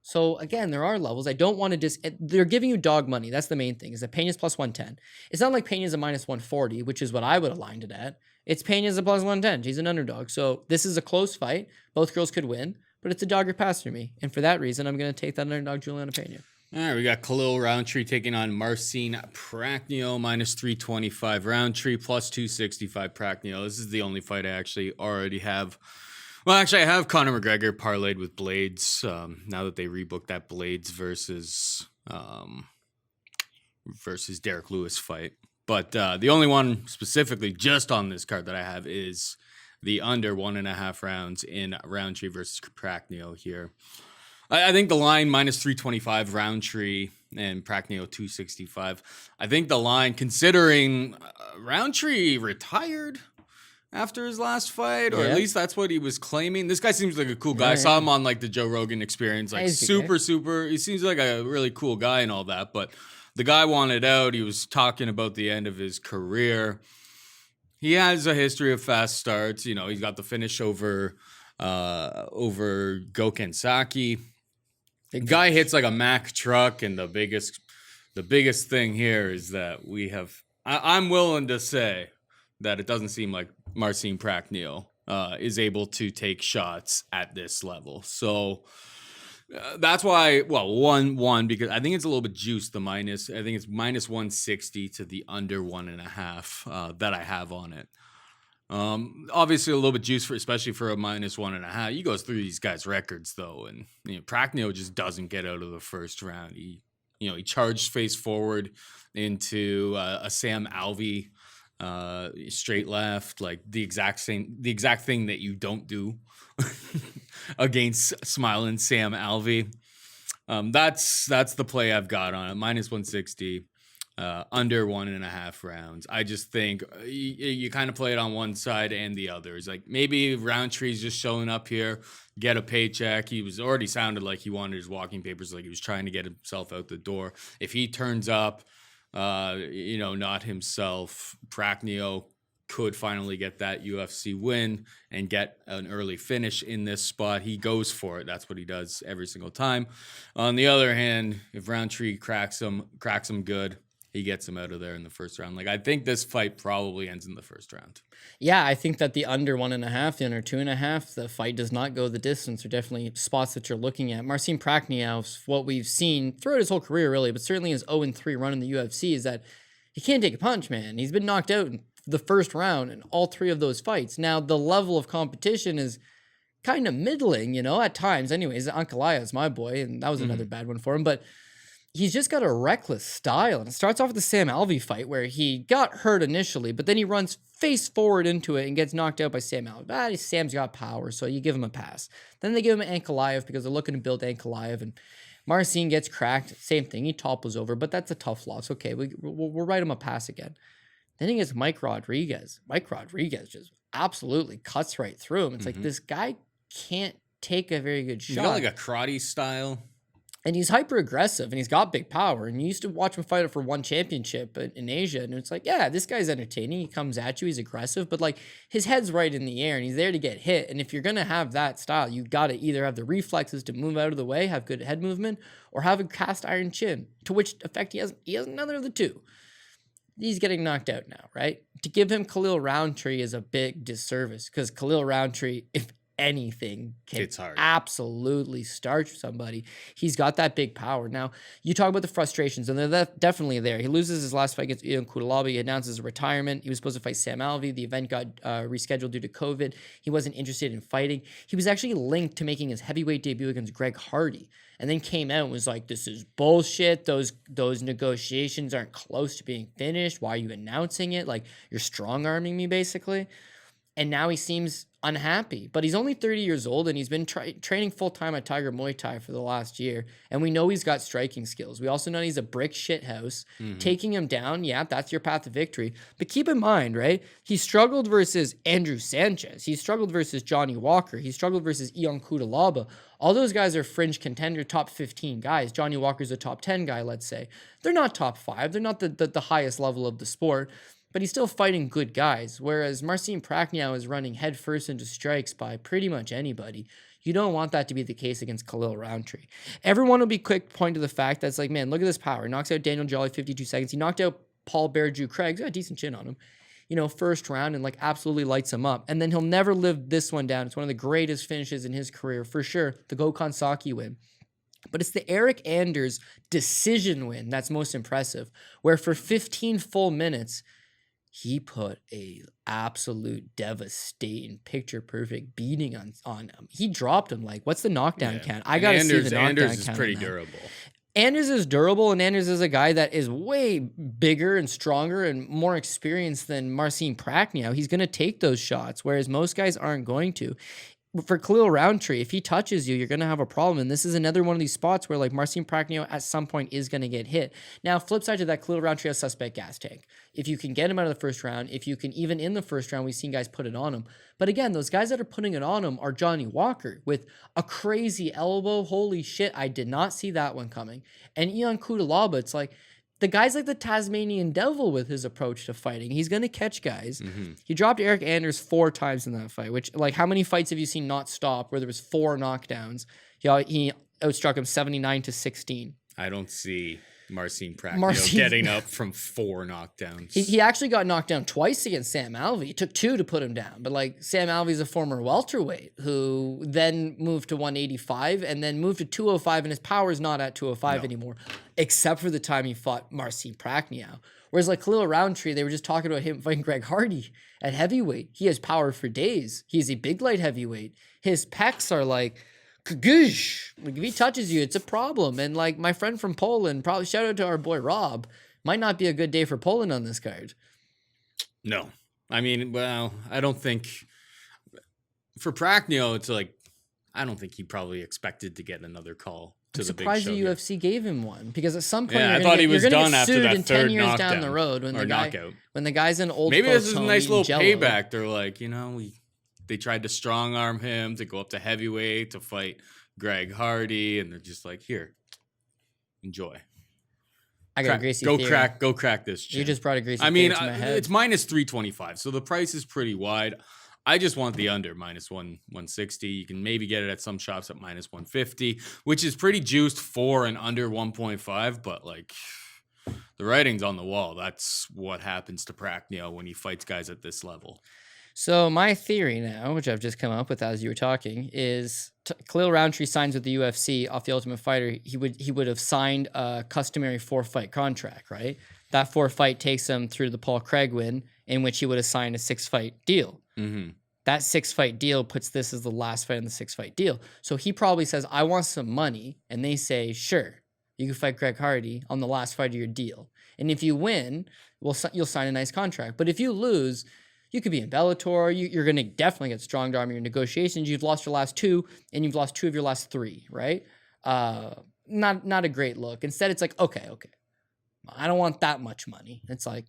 So again, there are levels. I don't want to they're giving you dog money. That's the main thing, is that Pena's plus 110. It's not like Pena's a minus 140, which is what I would have lined it at. It's Pena's a plus 110. She's an underdog. So this is a close fight. Both girls could win, but it's a dog or pass for me. And for that reason, I'm going to take that underdog Juliana Pena. All right, we got Khalil Rountree taking on Marcin Prachnio, minus 325 Rountree, plus 265 Prachnio. This is the only fight I actually already have. Well, actually, I have Conor McGregor parlayed with Blades. Now that they rebooked that Blades versus Derek Lewis fight. But the only one specifically just on this card that I have is the under 1.5 rounds in Rountree versus Prachnio here. I think the line minus 325 Rountree and Prachnio 265. I think the line, considering Rountree retired after his last fight, or at least that's what he was claiming. This guy seems like a cool guy. I saw him on like the Joe Rogan Experience, like super. He seems like a really cool guy and all that, but the guy wanted out. He was talking about the end of his career. He has a history of fast starts. He's got the finish over Gokhan Saki. The guy hits like a Mack truck, and the biggest thing here is that we have. I'm willing to say that it doesn't seem like Marcin Prachnio is able to take shots at this level. So that's why, one, because I think it's a little bit juiced, the minus. I think it's minus 160 to the under 1.5 that I have on it. Obviously a little bit juiced, especially for a minus 1.5. You go through these guys' records, though, and Prachnio just doesn't get out of the first round. He charged face forward into a Sam Alvey straight left, like the exact thing that you don't do against smiling Sam Alvey. That's the play I've got on it. Minus 160, under 1.5 rounds. I just think you kind of play it on one side and the other. It's like maybe Rountree's just showing up here, get a paycheck. He was already sounded like he wanted his walking papers, like he was trying to get himself out the door. If he turns up, not himself, Prachnio could finally get that UFC win and get an early finish in this spot. He goes for it. That's what he does every single time. On the other hand, if Rountree cracks him good, he gets him out of there in the first round. Like, I think this fight probably ends in the first round. Yeah, I think that the under 1.5, the under 2.5, the fight does not go the distance. Are definitely spots that you're looking at. Marcin Prachnio, what we've seen throughout his whole career, really, but certainly his 0-3 run in the UFC, is that he can't take a punch, man. He's been knocked out in the first round in all 3 of those fights. Now, the level of competition is kind of middling, at times. Anyways, Ankalaev is my boy, and that was another bad one for him, but he's just got a reckless style. And it starts off with the Sam Alvey fight where he got hurt initially, but then he runs face forward into it and gets knocked out by Sam Alvey. Sam's got power, so you give him a pass. Then they give him Ankalaev because they're looking to build Ankalaev, and Marcin gets cracked. Same thing. He topples over, but that's a tough loss. Okay, we'll write him a pass again. Then he gets Mike Rodriguez. Mike Rodriguez just absolutely cuts right through him. It's like this guy can't take a very good shot. He's got like a karate style. And he's hyper aggressive and he's got big power. And you used to watch him fight it for one championship in Asia. And it's like, yeah, this guy's entertaining. He comes at you. He's aggressive. But like his head's right in the air and he's there to get hit. And if you're going to have that style, you got to either have the reflexes to move out of the way, have good head movement, or have a cast iron chin. To which effect he has none of the two. He's getting knocked out now, right? To give him Khalil Rountree is a big disservice because Khalil Rountree, if anything, can absolutely starch somebody. He's got that big power. Now, you talk about the frustrations, and they're definitely there. He loses his last fight against Ion Cutelaba. He announces a retirement. He was supposed to fight Sam Alvey. The event got rescheduled due to COVID. He wasn't interested in fighting. He was actually linked to making his heavyweight debut against Greg Hardy, and then came out and was like, this is bullshit. Those negotiations aren't close to being finished. Why are you announcing it? Like, you're strong-arming me, basically. And now he seems unhappy. But he's only 30 years old, and he's been training full-time at Tiger Muay Thai for the last year. And we know he's got striking skills. We also know he's a brick shithouse. Taking him down, yeah, that's your path to victory. But keep in mind, right, he struggled versus Andrew Sanchez. He struggled versus Johnny Walker. He struggled versus Ion Cutelaba. All those guys are fringe contender, top 15 guys. Johnny Walker's a top 10 guy, let's say. They're not top 5. They're not the highest level of the sport. But he's still fighting good guys, whereas Marcin Prachnio is running headfirst into strikes by pretty much anybody. You don't want that to be the case against Khalil Rountree. Everyone will be quick to point to the fact that it's like, man, look at this power. He knocks out Daniel Jolly 52 seconds. He knocked out Paul Bear Drew Craig. He's got a decent chin on him. First round and like absolutely lights him up. And then he'll never live this one down. It's one of the greatest finishes in his career, for sure. The Gokhan Saki win. But it's the Eric Anders decision win that's most impressive, where for 15 full minutes, he put a absolute devastating, picture-perfect beating on him. He dropped him. Like, what's the knockdown count? I got to see the knockdown count. Anders is pretty durable. Anders is durable, and Anders is a guy that is way bigger and stronger and more experienced than Marcin Prachnio. He's going to take those shots, whereas most guys aren't going to. For Khalil Rountree, if he touches you, you're going to have a problem. And this is another one of these spots where like Marcin Prachnio at some point is going to get hit. Now, flip side to that, Khalil Rountree has suspect gas tank. If you can get him out of the first round, if you can even in the first round, we've seen guys put it on him. But again, those guys that are putting it on him are Johnny Walker with a crazy elbow. Holy shit, I did not see that one coming. And Ion Cutelaba, it's like, the guy's like the Tasmanian devil with his approach to fighting. He's going to catch guys. He dropped Eric Anders 4 times in that fight, which, like, how many fights have you seen not stop where there was 4 knockdowns? He outstruck him 79-16. I don't see Marcin Prachnio getting up from 4 knockdowns. He actually got knocked down twice against Sam Alvey. It took 2 to put him down. But, like, Sam Alvey's a former welterweight who then moved to 185 and then moved to 205, and his power's not at 205 anymore, except for the time he fought Marcin Prachnio. Whereas, like, Khalil Rountree, they were just talking about him fighting Greg Hardy at heavyweight. He has power for days. He's a big light heavyweight. His pecs are like... Kagoosh. Like, if he touches you, it's a problem. And like my friend from Poland, probably shout out to our boy Rob, might not be a good day for Poland on this card. No. I mean, well, I don't think for Prachnio, it's like, I don't think he probably expected to get another call to the big show. I'm surprised the UFC gave him one, because at some point I thought he was done after that in third 10 years knockdown down the road when knockout. When the guy's in old maybe folks this is a home nice little Jell-O. payback. They're like, they tried to strong arm him to go up to heavyweight to fight Greg Hardy, and they're just like, here, enjoy. I got a Gracie go theory. crack this chin. You just brought a Gracie theory to my head. It's minus 325, so the price is pretty wide. I just want the under minus 160. You can maybe get it at some shops at minus 150, which is pretty juiced for an under 1.5, but like the writing's on the wall. That's what happens to Prachnio when he fights guys at this level. So my theory now, which I've just come up with as you were talking, is Khalil Rountree signs with the UFC off the Ultimate Fighter. He would have signed a customary 4-fight contract, right? That 4-fight takes him through the Paul Craig win, in which he would have signed a 6-fight deal. Mm-hmm. That 6-fight deal puts this as the last fight in the 6-fight deal. So he probably says, I want some money. And they say, sure, you can fight Greg Hardy on the last fight of your deal. And if you win, you'll sign a nice contract. But if you lose, you could be in Bellator. You're going to definitely get strong arm in your negotiations. You've lost your last 2, and you've lost 2 of your last 3, right? Not a great look. Instead, it's like, okay. I don't want that much money. It's like,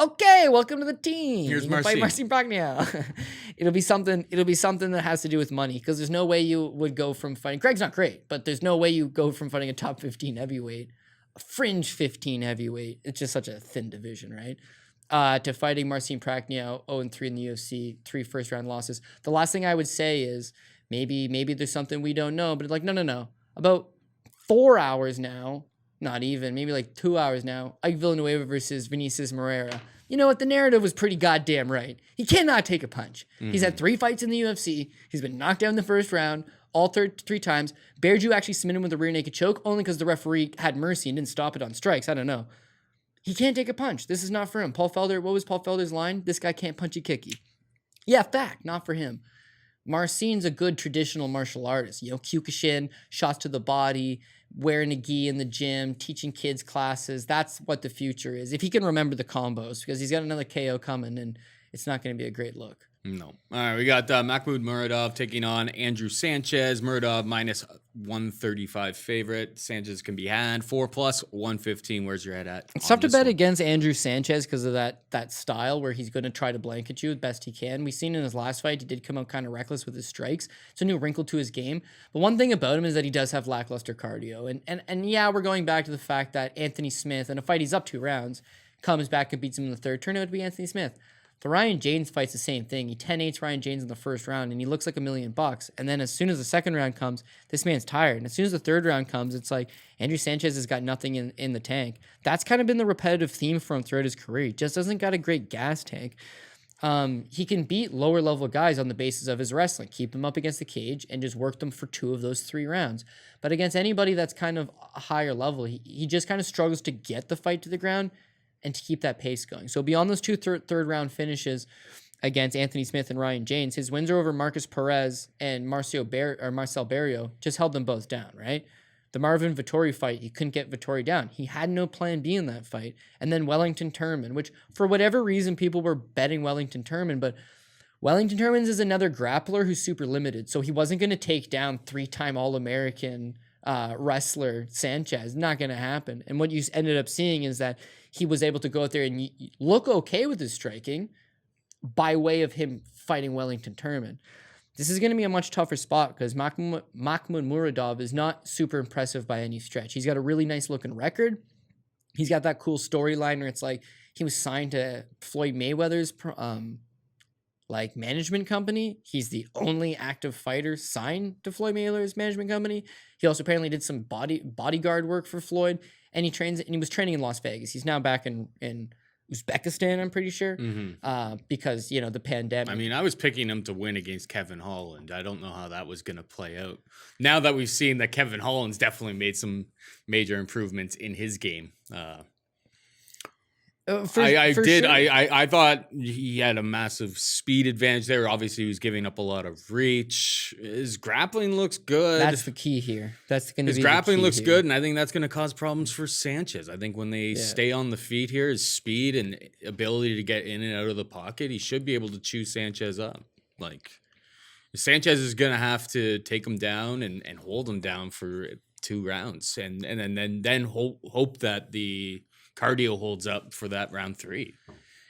okay, welcome to the team. Here's Fight Marcin Prachnio. It'll be something that has to do with money, because there's no way you would go from fighting. Craig's not great, but there's no way you go from fighting a top 15 heavyweight, a fringe 15 heavyweight. It's just such a thin division, right? To fighting Marcin Prachnio, 0-3 in the UFC, 3 first-round losses. The last thing I would say is maybe there's something we don't know, but like, no. About 4 hours now, not even, maybe like 2 hours now, Ike Villanueva versus Vinicius Moreira. You know what? The narrative was pretty goddamn right. He cannot take a punch. Mm-hmm. He's had 3 fights in the UFC. He's been knocked down in the first round, all 3 times. Bearju actually submitted him with a rear naked choke, only because the referee had mercy and didn't stop it on strikes. I don't know. He can't take a punch. This is not for him. Paul Felder, what was Paul Felder's line? This guy can't punchy kicky. Yeah, fact, not for him. Marcin's a good traditional martial artist. You know, Kyokushin, shots to the body, wearing a gi in the gym, teaching kids classes. That's what the future is. If he can remember the combos, because he's got another KO coming, and it's not going to be a great look. No. All right, we got Mahmoud Muradov taking on Andrew Sanchez. Muradov minus 135 favorite. Sanchez can be had 4+ 115. Where's your head at? It's tough to bet against Andrew Sanchez because of that style where he's going to try to blanket you the best he can. We've seen in his last fight, he did come out kind of reckless with his strikes. It's a new wrinkle to his game. But one thing about him is that he does have lackluster cardio. And yeah, we're going back to the fact that Anthony Smith, in a fight he's up 2 rounds, comes back and beats him in the third. Turned out to be Anthony Smith. The Ryan James fight's the same thing. He 10-8s Ryan James in the first round, and he looks like $1 million. And then as soon as the second round comes, this man's tired. And as soon as the third round comes, it's like Andrew Sanchez has got nothing in the tank. That's kind of been the repetitive theme for him throughout his career. He just doesn't got a great gas tank. He can beat lower-level guys on the basis of his wrestling, keep them up against the cage, and just work them for 2 of those 3 rounds. But against anybody that's kind of a higher level, he just kind of struggles to get the fight to the ground and to keep that pace going. So beyond those 2 third-round finishes against Anthony Smith and Ryan James, his wins are over Marcus Perez and Marcel Barrio just held them both down, right? The Marvin Vettori fight, he couldn't get Vettori down. He had no plan B in that fight. And then Wellington Turman, which for whatever reason people were betting Wellington Turman, but Wellington Turman is another grappler who's super limited. So he wasn't going to take down 3-time All-American wrestler Sanchez. Not going to happen. And what you ended up seeing is that he was able to go out there and look okay with his striking by way of him fighting Wellington Turman. This is going to be a much tougher spot because Mahmoud Muradov is not super impressive by any stretch. He's got a really nice looking record. He's got that cool storyline where it's like he was signed to Floyd Mayweather's management company. He's the only active fighter signed to Floyd Mayweather's management company. He also apparently did some bodyguard work for Floyd, and he was training in Las Vegas. He's now back in Uzbekistan, I'm pretty sure, because, you know, the pandemic. I mean, I was picking him to win against Kevin Holland. I don't know how that was going to play out. Now that we've seen that Kevin Holland's definitely made some major improvements in his game. I thought he had a massive speed advantage there. Obviously, he was giving up a lot of reach. His grappling looks good. That's the key here. His grappling looks good, and I think that's going to cause problems for Sanchez. I think when they stay on the feet here, his speed and ability to get in and out of the pocket, he should be able to chew Sanchez up. Like, Sanchez is going to have to take him down and hold him down for 2 rounds, and then hope that the cardio holds up for that round 3.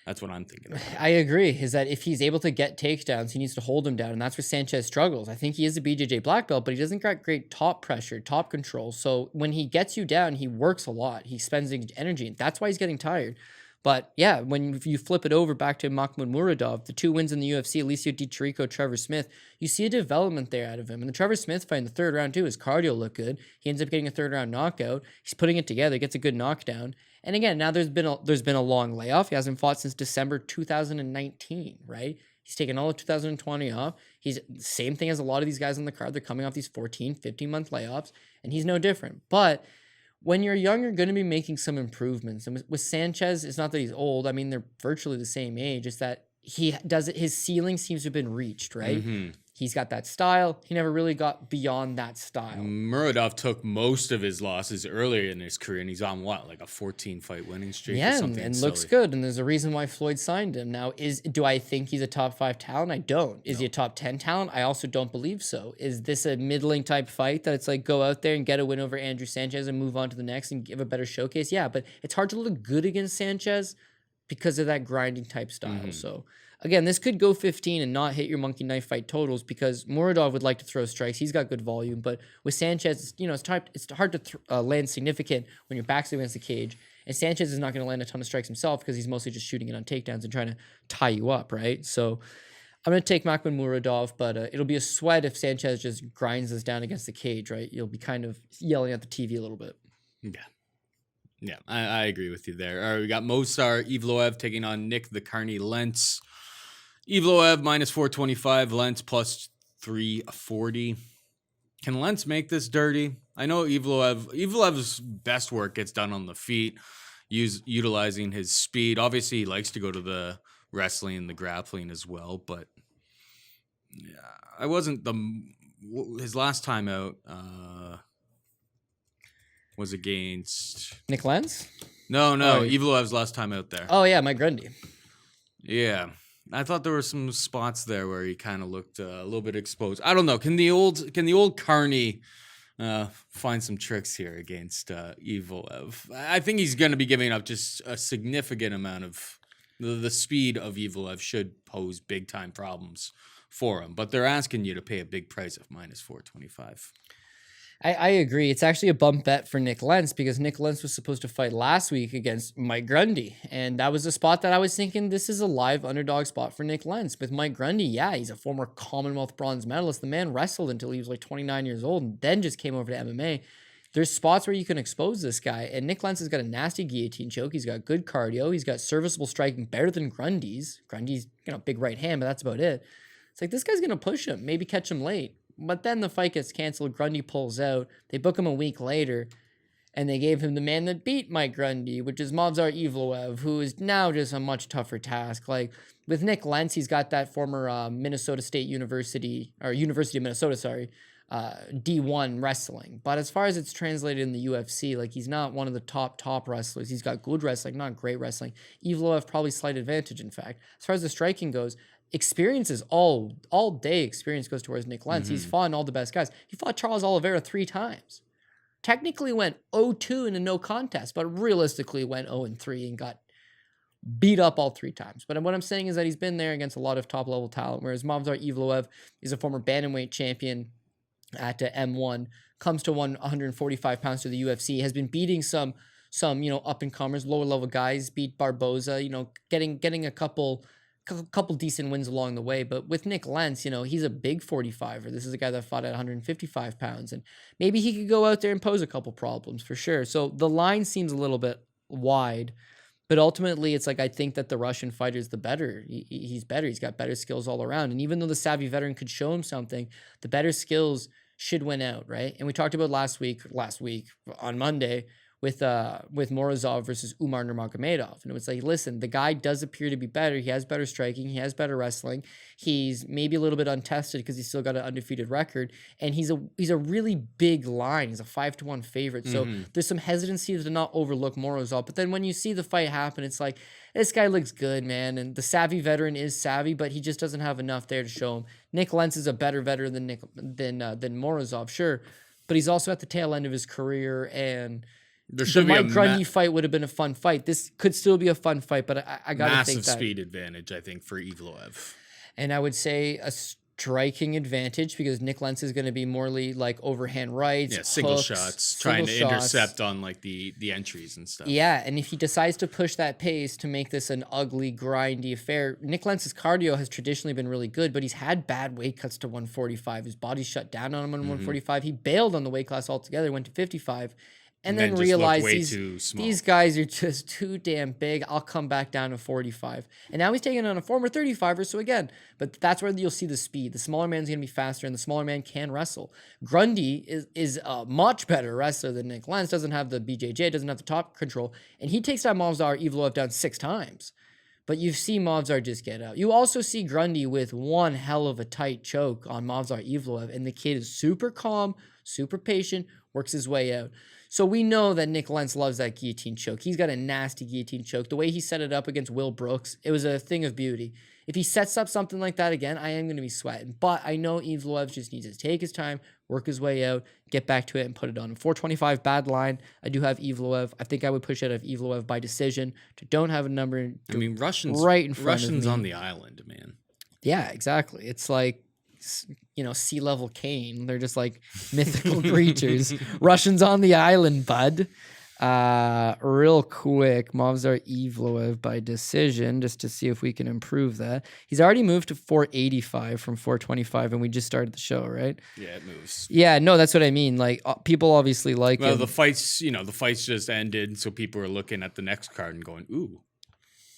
That's what I'm thinking about. I agree, is that if he's able to get takedowns, he needs to hold him down, and that's where Sanchez struggles. I think he is a BJJ black belt, but he doesn't got great top pressure, top control. So when he gets you down, he works a lot. He spends energy, and that's why he's getting tired. But yeah, when you flip it over back to Mahmoud Muradov, the 2 wins in the UFC, Alicio Di Chirico, Trevor Smith, you see a development there out of him. And the Trevor Smith fight in the 3rd round too, his cardio looked good. He ends up getting a 3rd round knockout. He's putting it together, gets a good knockdown. And again, now there's been a long layoff. He hasn't fought since December 2019, right? He's taken all of 2020 off. He's the same thing as a lot of these guys on the card. They're coming off these 14, 15-month layoffs, and he's no different. But when you're young, you're going to be making some improvements. And with Sanchez, it's not that he's old. I mean, they're virtually the same age. It's that his ceiling seems to have been reached, right? Mm-hmm. He's got that style. He never really got beyond that style. Muradov took most of his losses earlier in his career, and he's on what, like a 14-fight winning streak or something? And looks good. And there's a reason why Floyd signed him. Now, do I think he's a top 5 talent? I don't. Is he a top 10 talent? I also don't believe so. Is this a middling type fight that it's like go out there and get a win over Andrew Sanchez and move on to the next and give a better showcase? Yeah, but it's hard to look good against Sanchez because of that grinding type style. Mm-hmm. So again, this could go 15 and not hit your monkey knife fight totals because Muradov would like to throw strikes. He's got good volume, but with Sanchez, it's hard to land significant when your back's against the cage. And Sanchez is not going to land a ton of strikes himself because he's mostly just shooting it on takedowns and trying to tie you up, right? So I'm going to take McMann Muradov, but it'll be a sweat if Sanchez just grinds us down against the cage, right? You'll be kind of yelling at the TV a little bit. Yeah, I agree with you there. All right, we got Movsar Evloev taking on Nick the Carney Lentz. Evloev minus 425, Lentz plus 340. Can Lentz make this dirty? I know Evloev's best work gets done on the feet, utilizing his speed. Obviously, he likes to go to the wrestling and the grappling as well, but his last time out was against Nick Lentz? No, Evloev's last time out there. Oh yeah, Mike Grundy. Yeah. I thought there were some spots there where he kind of looked a little bit exposed. I don't know. Can the old Carney find some tricks here against Evloev? I think he's going to be giving up just a significant amount of the speed of Evloev should pose big time problems for him. But they're asking you to pay a big price of minus 425. I agree. It's actually a bump bet for Nick Lentz because Nick Lentz was supposed to fight last week against Mike Grundy. And that was a spot that I was thinking this is a live underdog spot for Nick Lentz. With Mike Grundy, yeah, he's a former Commonwealth bronze medalist. The man wrestled until he was like 29 years old and then just came over to MMA. There's spots where you can expose this guy. And Nick Lentz has got a nasty guillotine choke. He's got good cardio. He's got serviceable striking better than Grundy's. Grundy's, big right hand, but that's about it. It's like this guy's going to push him, maybe catch him late. But then the fight gets canceled. Grundy pulls out. They book him a week later, and they gave him the man that beat Mike Grundy, which is Movsar Evloev, who is now just a much tougher task. Like with Nick Lentz, he's got that former Minnesota State University of Minnesota, D1 wrestling. But as far as it's translated in the UFC, like he's not one of the top wrestlers. He's got good wrestling, not great wrestling. Evloev probably slight advantage, in fact. As far as the striking goes, experience is all day experience goes towards Nick Lentz. Mm-hmm. He's fought all the best guys. He fought Charles Oliveira 3 times. Technically went 0-2 in a no contest, but realistically went 0-3 and got beat up all 3 times. But what I'm saying is that he's been there against a lot of top level talent, whereas Movsar Evloev is a former bantamweight champion at M1, comes to 145 pounds to the UFC, has been beating some up and comers, lower level guys, beat Barboza, getting a couple decent wins along the way. But with Nick Lentz, he's a big 45er. This is a guy that fought at 155 pounds, and maybe he could go out there and pose a couple problems for sure. So the line seems a little bit wide, but ultimately it's like I think that the Russian fighter is the better. He's better. He's got better skills all around. And even though the savvy veteran could show him something, the better skills should win out, right? And we talked about last week on Monday with Muradov versus Umar Nurmagomedov. And it was like, listen, the guy does appear to be better. He has better striking. He has better wrestling. He's maybe a little bit untested because he's still got an undefeated record. And he's a really big line. He's a 5-1 favorite. So there's some hesitancy to not overlook Muradov. But then when you see the fight happen, it's like, this guy looks good, man. And the savvy veteran is savvy, but he just doesn't have enough there to show him. Nick Lentz is a better veteran than Muradov, sure. But he's also at the tail end of his career, and the Mike Grundy fight would have been a fun fight. This could still be a fun fight, but I got to think that. Massive speed advantage, I think, for Evloev. And I would say a striking advantage because Nick Lentz is going to be more like overhand rights, single shots, trying to intercept on like the entries and stuff. Yeah, and if he decides to push that pace to make this an ugly, grindy affair, Nick Lentz's cardio has traditionally been really good, but he's had bad weight cuts to 145. His body's shut down on him on 145. He bailed on the weight class altogether, went to 55. and then just realize looked way too small. these guys are just too damn big. I'll come back down to 45. And now he's taking on a former 35er, so again, but that's where you'll see the speed. The smaller man's going to be faster, and the smaller man can wrestle. Grundy is a much better wrestler than Nick Lentz, doesn't have the BJJ, doesn't have the top control, and he takes down Movsar Evloev down 6 times. But you see Movsar just get out. You also see Grundy with one hell of a tight choke on Movsar Evloev, and the kid is super calm, super patient, works his way out. So we know that Nick Lentz loves that guillotine choke. He's got a nasty guillotine choke. The way he set it up against Will Brooks, it was a thing of beauty. If he sets up something like that again, I am going to be sweating. But I know Evloev just needs to take his time, work his way out, get back to it, and put it on. 425, bad line. I do have Evloev. I think I would push out of Evloev by decision. Don't have a number. I mean, Russians right in front Russians of me. on the island, man. Yeah, exactly. It's like, sea level Kane. They're just like mythical creatures. Russians on the island, bud. Real quick, Movsar Evloev by decision, just to see if we can improve that. He's already moved to 485 from 425, and we just started the show, right? Yeah, it moves. Yeah, no, that's what I mean. Like, people obviously like him. The fights just ended, so people are looking at the next card and going, "Ooh,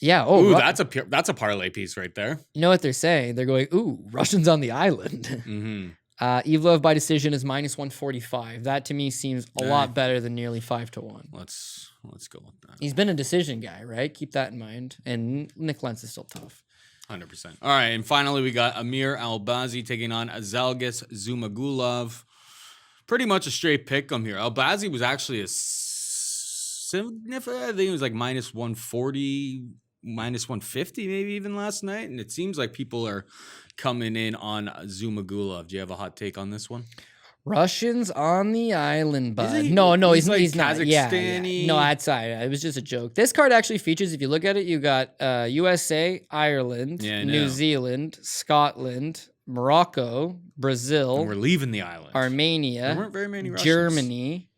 yeah, ooh, that's a parlay piece right there." You know what they're saying? They're going, "Ooh, Russians on the island." Mm-hmm. Evloev by decision is -145. That to me seems a lot better than nearly 5-1. Let's go with that. He's been a decision guy, right? Keep that in mind. And Nick Lentz is still tough. 100%. All right, and finally we got Amir Albazi taking on Zhalgas Zhumagulov. Pretty much a straight pick here. Albazi was actually a significant. I think it was like -140, -150 maybe even last night, and it seems like people are coming in on Zhumagulov. Do you have a hot take on this one? Russians on the island, bud. He? No, He's he's, like he's not. Yeah. Kazakhstan-y? No, outside. It was just a joke. This card actually features, if you look at it, you got USA, Ireland, New Zealand, Scotland, Morocco, Brazil. And we're leaving the island. Armenia. There weren't very many Russians. Germany,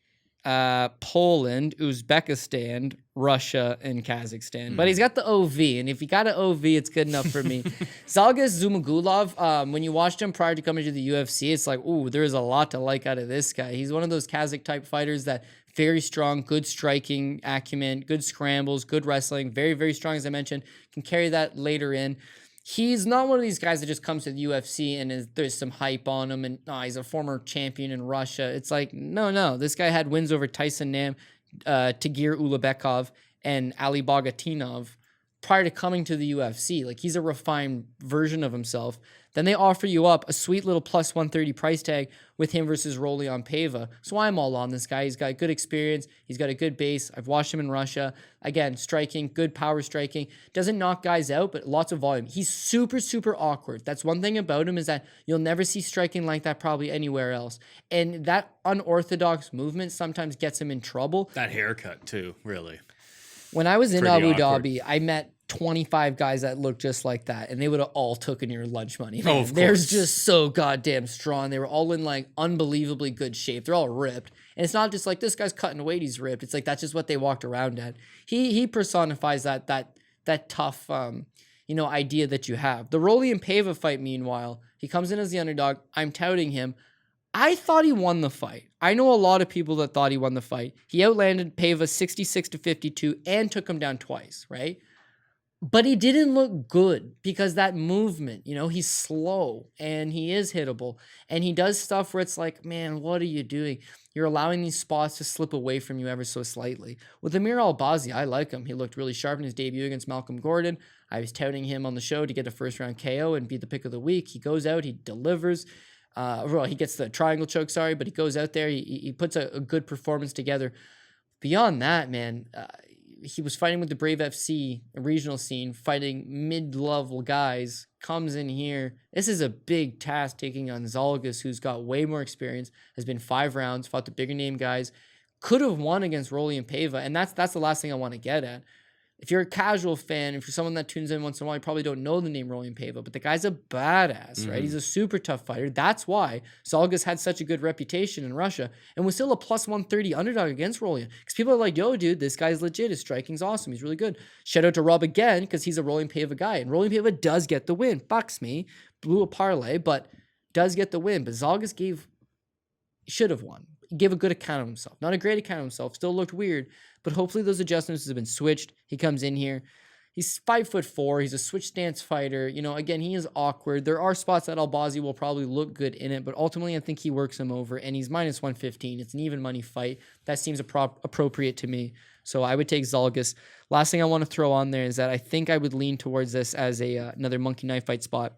Poland, Uzbekistan, Russia, and Kazakhstan. But he's got the OV, and if you got an OV, it's good enough for me. Zhalgas Zhumagulov, when you watched him prior to coming to the UFC, it's like, ooh, there's a lot to like out of this guy. He's one of those Kazakh-type fighters that very strong, good striking acumen, good scrambles, good wrestling, very, very strong, as I mentioned, can carry that later in. He's not one of these guys that just comes to the UFC and there's some hype on him and he's a former champion in Russia. It's like, no. This guy had wins over Tyson Nam, Tagir Ulubekov, and Ali Bogatinov prior to coming to the UFC. Like, he's a refined version of himself. Then they offer you up a sweet little +130 price tag with him versus Rolion Pava. So I'm all on this guy. He's got good experience. He's got a good base. I've watched him in Russia. Again, striking, good power striking. Doesn't knock guys out, but lots of volume. He's super, super awkward. That's one thing about him, is that you'll never see striking like that probably anywhere else. And that unorthodox movement sometimes gets him in trouble. That haircut too, really. When I was in Pretty Abu awkward. Dhabi, I met 25 guys that looked just like that, and they would have all taken your lunch money. Oh, of They're course. just so goddamn strong. They were all in like unbelievably good shape. They're all ripped, and it's not just like this guy's cutting weight, he's ripped. It's like that's just what they walked around at. He personifies that tough idea that you have. The Rolion Pava fight, meanwhile, he comes in as the underdog. I'm touting him. I thought he won the fight. I know a lot of people that thought he won the fight. He outlanded Pava 66-52 and took him down twice, right? But he didn't look good because that movement, he's slow and he is hittable. And he does stuff where it's like, man, what are you doing? You're allowing these spots to slip away from you ever so slightly. With Amir Albazi, I like him. He looked really sharp in his debut against Malcolm Gordon. I was touting him on the show to get a first-round KO and be the pick of the week. He goes out, he delivers. He gets the triangle choke, but he goes out there, he puts a good performance together. Beyond that, man, he was fighting with the Brave FC regional scene, fighting mid-level guys, comes in here. This is a big task taking on Zhalgas, who's got way more experience, has been 5 rounds, fought the bigger name guys, could have won against Rolion Pava, and that's the last thing I want to get at. If you're a casual fan, if you're someone that tunes in once in a while, you probably don't know the name Rolion Pava, but the guy's a badass, right? He's a super tough fighter. That's why Zhalgas had such a good reputation in Russia and was still a +130 underdog against Rolion. Because people are like, yo, dude, this guy's legit. His striking's awesome. He's really good. Shout out to Rob again, because he's a Rolion Pava guy. And Rolion Pava does get the win. Bucks me. Blew a parlay, but does get the win. But Zhalgas should have won. give a good account of himself. Not a great account of himself. Still looked weird, but hopefully those adjustments have been switched. He comes in here. He's 5'4". He's a switch stance fighter. Again, he is awkward. There are spots that Albazi will probably look good in it, but ultimately I think he works him over, and he's minus 115. It's an even money fight. That seems appropriate to me. So I would take Zhalgas. Last thing I want to throw on there is that I think I would lean towards this as another monkey knife fight spot,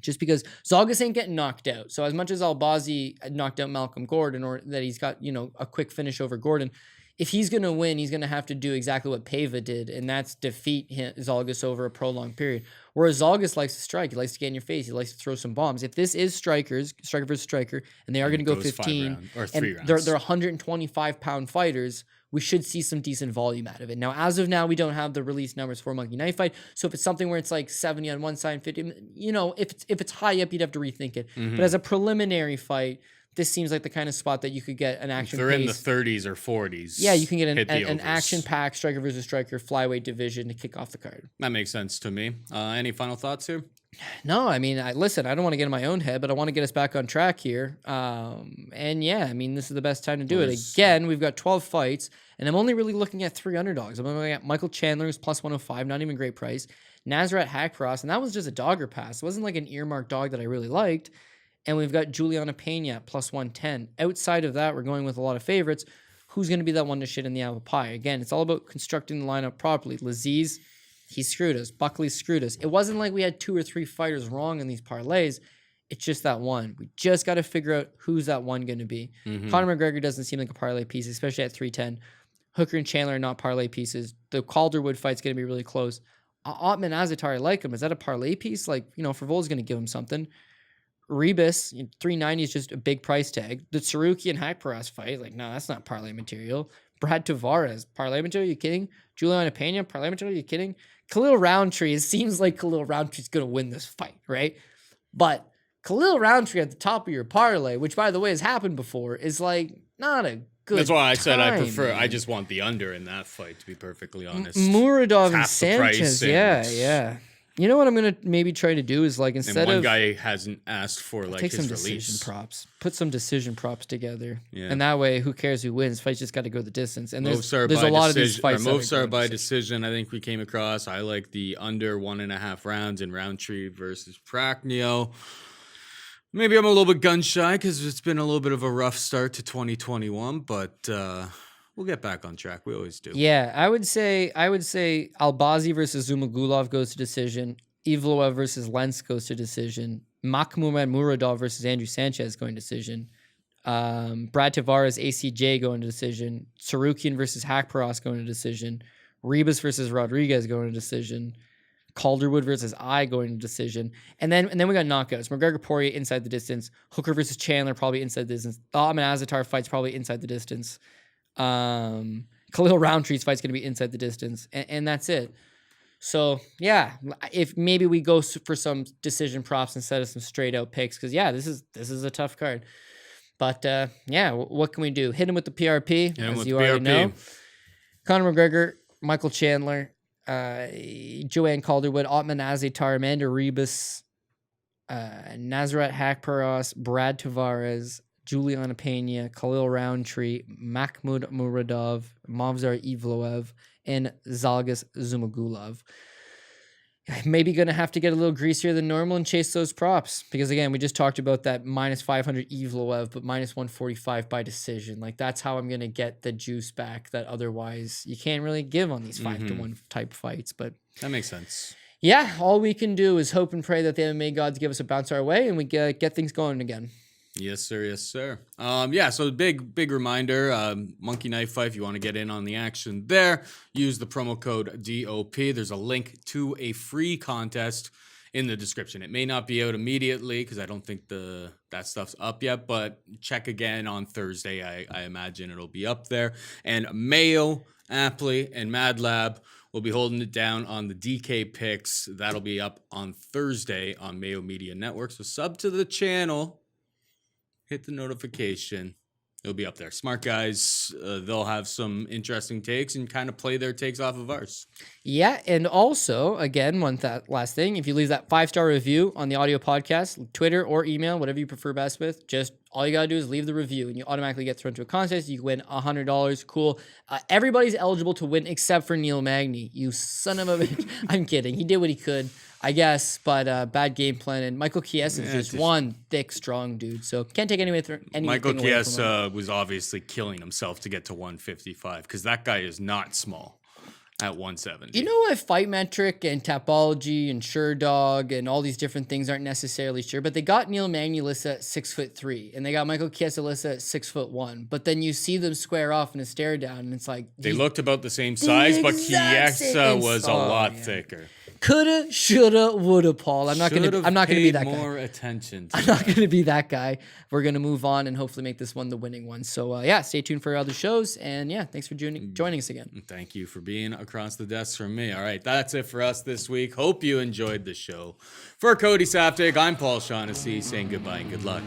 just because Zhalgas ain't getting knocked out. So as much as Albazi knocked out Malcolm Gordon, or that he's got, a quick finish over Gordon, if he's going to win, he's going to have to do exactly what Peva did, and that's defeat Zhalgas over a prolonged period. Whereas Zhalgas likes to strike. He likes to get in your face. He likes to throw some bombs. If this is striker versus striker, and they are going to go 15, and they're 125-pound fighters, we should see some decent volume out of it. Now, as of now, we don't have the release numbers for Monkey Knife Fight. So if it's something where it's like 70 on one side and 50, if it's high up, you'd have to rethink it. Mm-hmm. But as a preliminary fight, this seems like the kind of spot that you could get an action. If they're in the 30s or 40s. Yeah, you can get an action-packed striker versus striker flyweight division to kick off the card. That makes sense to me. Any final thoughts here? No, I mean, listen, I don't want to get in my own head, but I want to get us back on track here. And yeah, I mean, this is the best time to do it. Again, we've got 12 fights, and I'm only really looking at 3 underdogs. I'm looking at Michael Chandler, who's plus 105, not even a great price. Nasrat Haqparast, and that was just a dogger pass. It wasn't like an earmarked dog that I really liked. And we've got Juliana Pena at plus 110. Outside of that, we're going with a lot of favorites. Who's going to be that one to shit in the apple pie? Again, it's all about constructing the lineup properly. Laziz, he screwed us. Buckley screwed us. It wasn't like we had 2 or 3 fighters wrong in these parlays. It's just that one. We just got to figure out who's that one going to be. Mm-hmm. Conor McGregor doesn't seem like a parlay piece, especially at 310. Hooker and Chandler are not parlay pieces. The Calderwood fight's going to be really close. Ottman Azaitar, I like him. Is that a parlay piece? Frevola going to give him something. Ribas, 390 is just a big price tag. The Tsarukyan and Haqparast fight, no, that's not parlay material. Brad Tavares, parlay material, are you kidding? Juliana Pena, parlay material, are you kidding? Khalil Rountree, it seems like Khalil Rountree's going to win this fight, right? But Khalil Rountree at the top of your parlay, which, by the way, has happened before, is not a good That's why I said I prefer, man. I just want the under in that fight, to be perfectly honest. Muradov and Sanchez, yeah. You know what I'm going to maybe try to do is instead and one of... guy hasn't asked for take his some release. Decision props. Put some decision props together. Yeah. And that way, who cares who wins? Fights just got to go the distance. And there's a lot lot of these fights. Moves are by decision. I think we came across. I like the under 1.5 rounds in Rountree versus Prachnio. Maybe I'm a little bit gun shy because it's been a little bit of a rough start to 2021, but we'll get back on track. We always do. Yeah, I would say Albazi versus Zhumagulov goes to decision. Evloev versus Lentz goes to decision. McMann Muradov versus Andrew Sanchez going to decision. Brad Tavares, ACJ going to decision. Tsarukyan versus Haqparast going to decision. Ribas versus Rodriguez going to decision. Calderwood versus I going to decision. And then we got knockouts. McGregor Poirier inside the distance. Hooker versus Chandler probably inside the distance. Azaitar fight's probably inside the distance. Khalil Rountree's fight's going to be inside the distance. And that's it. So, yeah, if maybe we go for some decision props instead of some straight out picks, because, yeah, this is a tough card. But, yeah, what can we do? Hit him with the PRP, as you already know. Conor McGregor, Michael Chandler, Joanne Calderwood, Ottman Azaitar, Amanda Ribas, Nasrat Haqparast, Brad Tavares, Juliana Pena, Khalil Rountree, Mahmoud Muradov, Movsar Evloev, and Zhalgas Zhumagulov. Maybe going to have to get a little greasier than normal and chase those props. Because, again, we just talked about that minus 500 Evloev, but minus 145 by decision. That's how I'm going to get the juice back that otherwise you can't really give on these 5-1 type fights. But that makes sense. Yeah, all we can do is hope and pray that the MMA gods give us a bounce our way and we get things going again. Yes, sir. Yes, sir. Yeah, so big reminder, Monkey Knife Fight, if you want to get in on the action there, use the promo code DOP. There's a link to a free contest in the description. It may not be out immediately because I don't think that stuff's up yet, but check again on Thursday. I imagine it'll be up there. And Mayo, Apley, and Mad Lab will be holding it down on the DK picks. That'll be up on Thursday on Mayo Media Network. So sub to the channel. Hit the notification. It'll be up there. Smart guys, they'll have some interesting takes and kind of play their takes off of ours. Yeah, and also, again, last thing, if you leave that 5-star review on the audio podcast, Twitter or email, whatever you prefer best with, just all you got to do is leave the review and you automatically get thrown to a contest. You win $100. Cool. Everybody's eligible to win except for Neil Magny. You son of a bitch. I'm kidding. He did what he could, I guess, but bad game plan. And Michael Chiesa is just one thick, strong dude. So can't take anything Michael away from Chiesa was obviously killing himself to get to 155 because that guy is not small at 170. You know what? Fight Metric and Tapology and SureDog and all these different things aren't necessarily sure, but they got Neil Magny listed at 6'3", and they got Michael Chiesa listed at 6'1". But then you see them square off in a stare down, and it's like they looked about the same size, but Chiesa was a lot thicker. Coulda, shoulda, woulda, Paul. I'm not gonna be that guy. More attention. I'm not gonna be that guy. We're gonna move on and hopefully make this one the winning one. So yeah, stay tuned for other shows. And yeah, thanks for joining us again. Thank you for being across the desk from me. All right, that's it for us this week. Hope you enjoyed the show. For Cody Saftic, I'm Paul Shaughnessy saying goodbye and good luck.